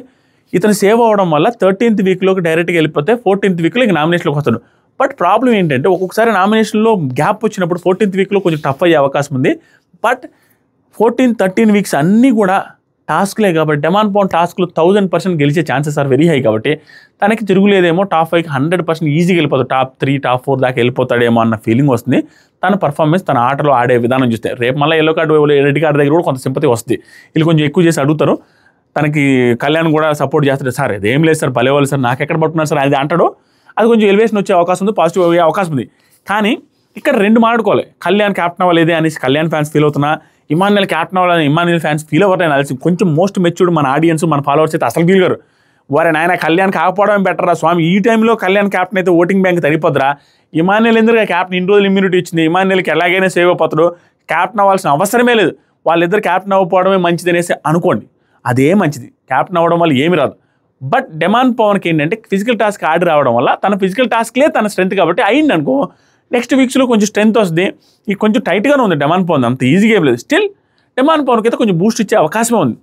ఇతను సేవ్ అవ్వడం వల్ల 13th వీక్లోకి డైరెక్ట్గా వెళ్ళిపోతే 14th వీక్లో ఇంక నామినేషన్లోకి వస్తాడు. బట్ ప్రాబ్లం ఏంటంటే ఒక్కొక్కసారి నామినేషన్లో గ్యాప్ వచ్చినప్పుడు 14th వీక్లో కొంచెం టఫ్ అయ్యే అవకాశం ఉంది. బట్ 14-13 వీక్స్ అన్నీ కూడా టాస్క్లే కాబట్టి డెమాన్పోన్ టాస్క్లు 1000% గెలిచే ఛాన్సెస్ ఆర్ వెరీ హై కాబట్టి తనకి తిరుగులేదేమో, టాప్ 5కి 100% ఈజీగా వెళ్ళిపోతాడు, టాప్ 3 టాప్ 4 దాకా వెళ్ళిపోతాడేమో అన్న ఫీలింగ్ వస్తుంది. తన పర్ఫార్మెన్స్ తన ఆటలో ఆడే విధానం చూస్తే రేపు మళ్ళీ ఎల్లో కార్డు రెడ్ కార్డు దగ్గర కూడా కొంత సింపతి వస్తుంది. వీళ్ళు కొంచెం ఎక్కువ చేసి అడుగుతారు. తనకి కళ్యాణ్ కూడా సపోర్ట్ చేస్తాడు, సార్ అదేం లేదు సార్ భలేవాళ్ళు సార్ నాకు ఎక్కడ పట్టుకున్నారు సార్ అది అంటాడు. అది కొంచెం ఎలివేషన్ వచ్చే అవకాశం ఉంది, పాజిటివ్ అయ్యే అవకాశం ఉంది. కానీ ఇక్కడ 2 మాట్లాడుకోవాలి. కళ్యాణ్ క్యాప్టెన్ అవ్వలేదే అనేసి కళ్యాణ్ ఫ్యాన్స్ ఫీల్ అవుతున్నా, ఇమాన్యుల్ క్యాప్టెన్ అవ్వాలని ఇమాన్యుల్ ఫ్యాన్స్ ఫీల్ అవ్వటం అనాల్సి. కొంచెం మోస్ట్ మెచ్యూర్డ్ మన ఆడియన్స్ మన ఫాలోవర్స్ అయితే అసలు ఫీల్ గారు, వారే నాయన కళ్యాణ్ కాకపోవడం బెటరా స్వామి, ఈ టైంలో కళ్యాణ్ క్యాప్టెన్ అయితే ఓటింగ్ బ్యాంక్ తరిపోద్దురా, ఇమాన్యుల్ ఎందుకు క్యాప్టెన్ ఇన్ని రోజులు ఇమ్యూనిటీ ఇచ్చింది, ఇమాన్యుల్కి ఎలాగైనా సేవ్ అయిపోతాడు, క్యాప్టెన్ అవ్వాల్సిన అవసరమే లేదు, వాళ్ళిద్దరు క్యాప్టెన్ అవ్వకపోవడమే మంచిది అనేసి అనుకోండి, అదే మంచిది. క్యాప్టెన్ అవ్వడం వల్ల ఏమి రాదు. బట్ డెమాన్పోన్కి ఏంటంటే ఫిజికల్ టాస్క్ ఆడి రావడం వల్ల తన ఫిజికల్ టాస్క్లే తన స్ట్రెంత్ కాబట్టి అయింది అనుకో, నెక్స్ట్ వీక్స్లో కొంచెం స్ట్రెంత్ వస్తుంది. ఈ కొంచెం టైట్గానే ఉంది డెమాన్పోన్, అంత ఈజీగా ఏం లేదు. స్టిల్ డెమాన్పోన్కి అయితే కొంచెం బూస్ట్ ఇచ్చే అవకాశమే ఉంది.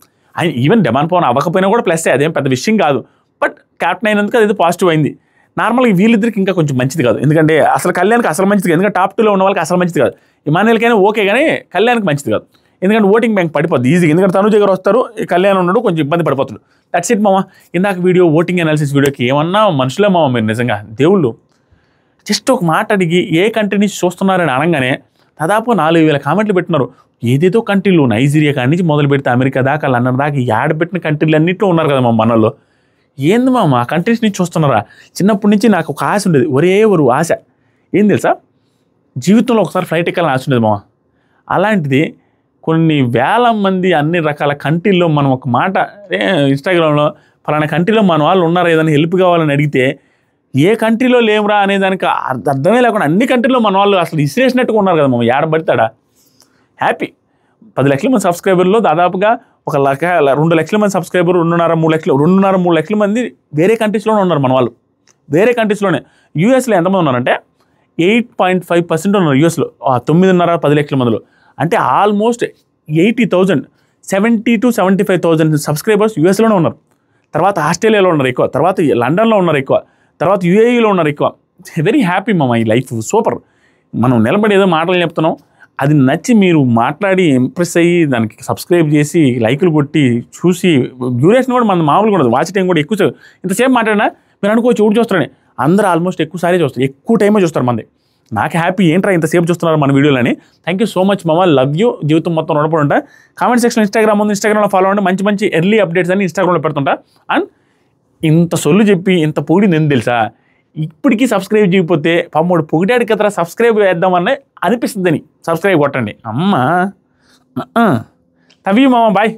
ఈవెన్ డెమాన్పోన్ అవ్వకపోయినా కూడా ప్లస్, అదేం పెద్ద విషయం కాదు. బట్ క్యాప్టెన్ అయినందుకు అది పాజిటివ్ అయింది. నార్మల్గా వీళ్ళిద్దరికి ఇంకా కొంచెం మంచిది కాదు, ఎందుకంటే అసలు కళ్యాణ్కి అసలు మంచిది కాదు, ఎందుకంటే టాప్ 2లో ఉన్న వాళ్ళకి అసలు మంచిది కాదు. ఇమాన్యుల్కైనా ఓకే కానీ కళ్యాణ్కి మంచిది కాదు, ఎందుకంటే ఓటింగ్ బ్యాంక్ పడిపోద్ది ఈజీగా. ఎందుకంటే తనుజ గారు వస్తారు, కళ్యాణ్ ఉన్నాడు, కొంచెం ఇబ్బంది పడిపోతాడు. దట్స్ ఇట్ మామ. ఇందాక వీడియో ఓటింగ్ అనాలిసిస్ వీడియోకి ఏమన్నా మనుషులే మామ మీరు, నిజంగా దేవుళ్ళు. జస్ట్ ఒక మాట అడిగి ఏ కంట్రీ నుంచి చూస్తున్నారని అనగానే దాదాపు 4000 కామెంట్లు పెట్టినారు. ఏదేదో కంట్రీలు, నైజీరియా కాడి నుంచి మొదలు పెడితే అమెరికా దాకా, లండన్ దాకా, ఈ ఆడబెట్టిన కంట్రీలు అన్నింటిలో ఉన్నారు కదా మా మనల్లో. ఏంది మామ కంట్రీస్ నుంచి చూస్తున్నారా? చిన్నప్పటి నుంచి నాకు ఒక ఆశ ఉండేది, ఒరే ఆశ ఏం తెలుసా, జీవితంలో ఒకసారి ఫ్లైట్ ఎక్కాలని ఆశ ఉండేది మామ. అలాంటిది కొన్ని వేల మంది అన్ని రకాల కంట్రీల్లో మనం ఒక మాట ఇన్స్టాగ్రామ్లో ఫలానా కంట్రీలో మన వాళ్ళు ఉన్నారు, ఏదైనా హెల్ప్ కావాలని అడిగితే ఏ కంట్రీలో లేవురా అనే దానికి అర్థమే లేకుండా అన్ని కంట్రీలో మన వాళ్ళు అసలు ఇసిరేసినట్టుగా ఉన్నారు కదా మామ, ఏడబడతాడా. హ్యాపీ. 10 లక్షల మంది సబ్స్క్రైబర్లో దాదాపుగా 2 లక్షల మంది సబ్స్క్రైబర్, 2.5-3 లక్షల మంది వేరే కంట్రీస్లోనే ఉన్నారు మన వాళ్ళు, వేరే కంట్రీస్లోనే. యూఎస్లో ఎంతమంది ఉన్నారంటే 8.5% ఉన్నారు యూఎస్లో, 9.5-10 లక్షల మందిలో. అంటే ఆల్మోస్ట్ 80,000, 70,000-75,000 సబ్స్క్రైబర్స్ యూఎస్లోనే ఉన్నారు. తర్వాత ఆస్ట్రేలియాలో ఉన్నారు ఎక్కువ, తర్వాత లండన్లో ఉన్నారు ఎక్కువ, తర్వాత యూఏఈలో ఉన్నారు ఎక్కువ. వెరీ హ్యాపీ మామ, ఈ లైఫ్ సూపర్. మనం నిలబడి ఏదో మాటలు చెప్తున్నాం, అది నచ్చి మీరు మాట్లాడి ఇంప్రెస్ అయ్యి దానికి సబ్స్క్రైబ్ చేసి లైకులు కొట్టి చూసి, డ్యూరేషన్ కూడా మన మామూలుగా ఉండదు, వాచ్ టైం కూడా ఎక్కువ. ఇంతసేపు మాట్లాడినా మీరు అనుకోవచ్చు ఎవరు చూస్తారని, అందరూ ఆల్మోస్ట్ ఎక్కువసారి చూస్తారు, ఎక్కువ టైమే చూస్తారు మంది. నాకు హ్యాపీ, ఏంట్రా ఇంతసేపు చూస్తున్నారు మన వీడియోలని. థ్యాంక్ యూ సో మచ్ మామ, లవ్ యూ. జీవితం మొత్తం రుణపడి ఉంటా. కామెంట్ సెక్షన్ ఇన్స్టాగ్రామ్ ఉంది, ఇన్స్టాగ్రామ్లో ఫాలో అవ్వండి. మంచి మంచి ఎర్లీ అప్డేట్స్ అన్ని ఇన్స్టాగ్రామ్లో పెడుతుంటా. అండ్ ఇంత సొల్లు చెప్పి ఇంత పొగిడి నేను తెలుసా, ఇప్పటికీ సబ్స్క్రైబ్ చేయకపోతే పామోడు పొగిడాడు కదరా సబ్స్క్రైబ్ చేద్దామని అనిపిస్తుందని సబ్స్క్రైబ్ కొట్టండి అమ్మా. తవి మామ, బాయ్.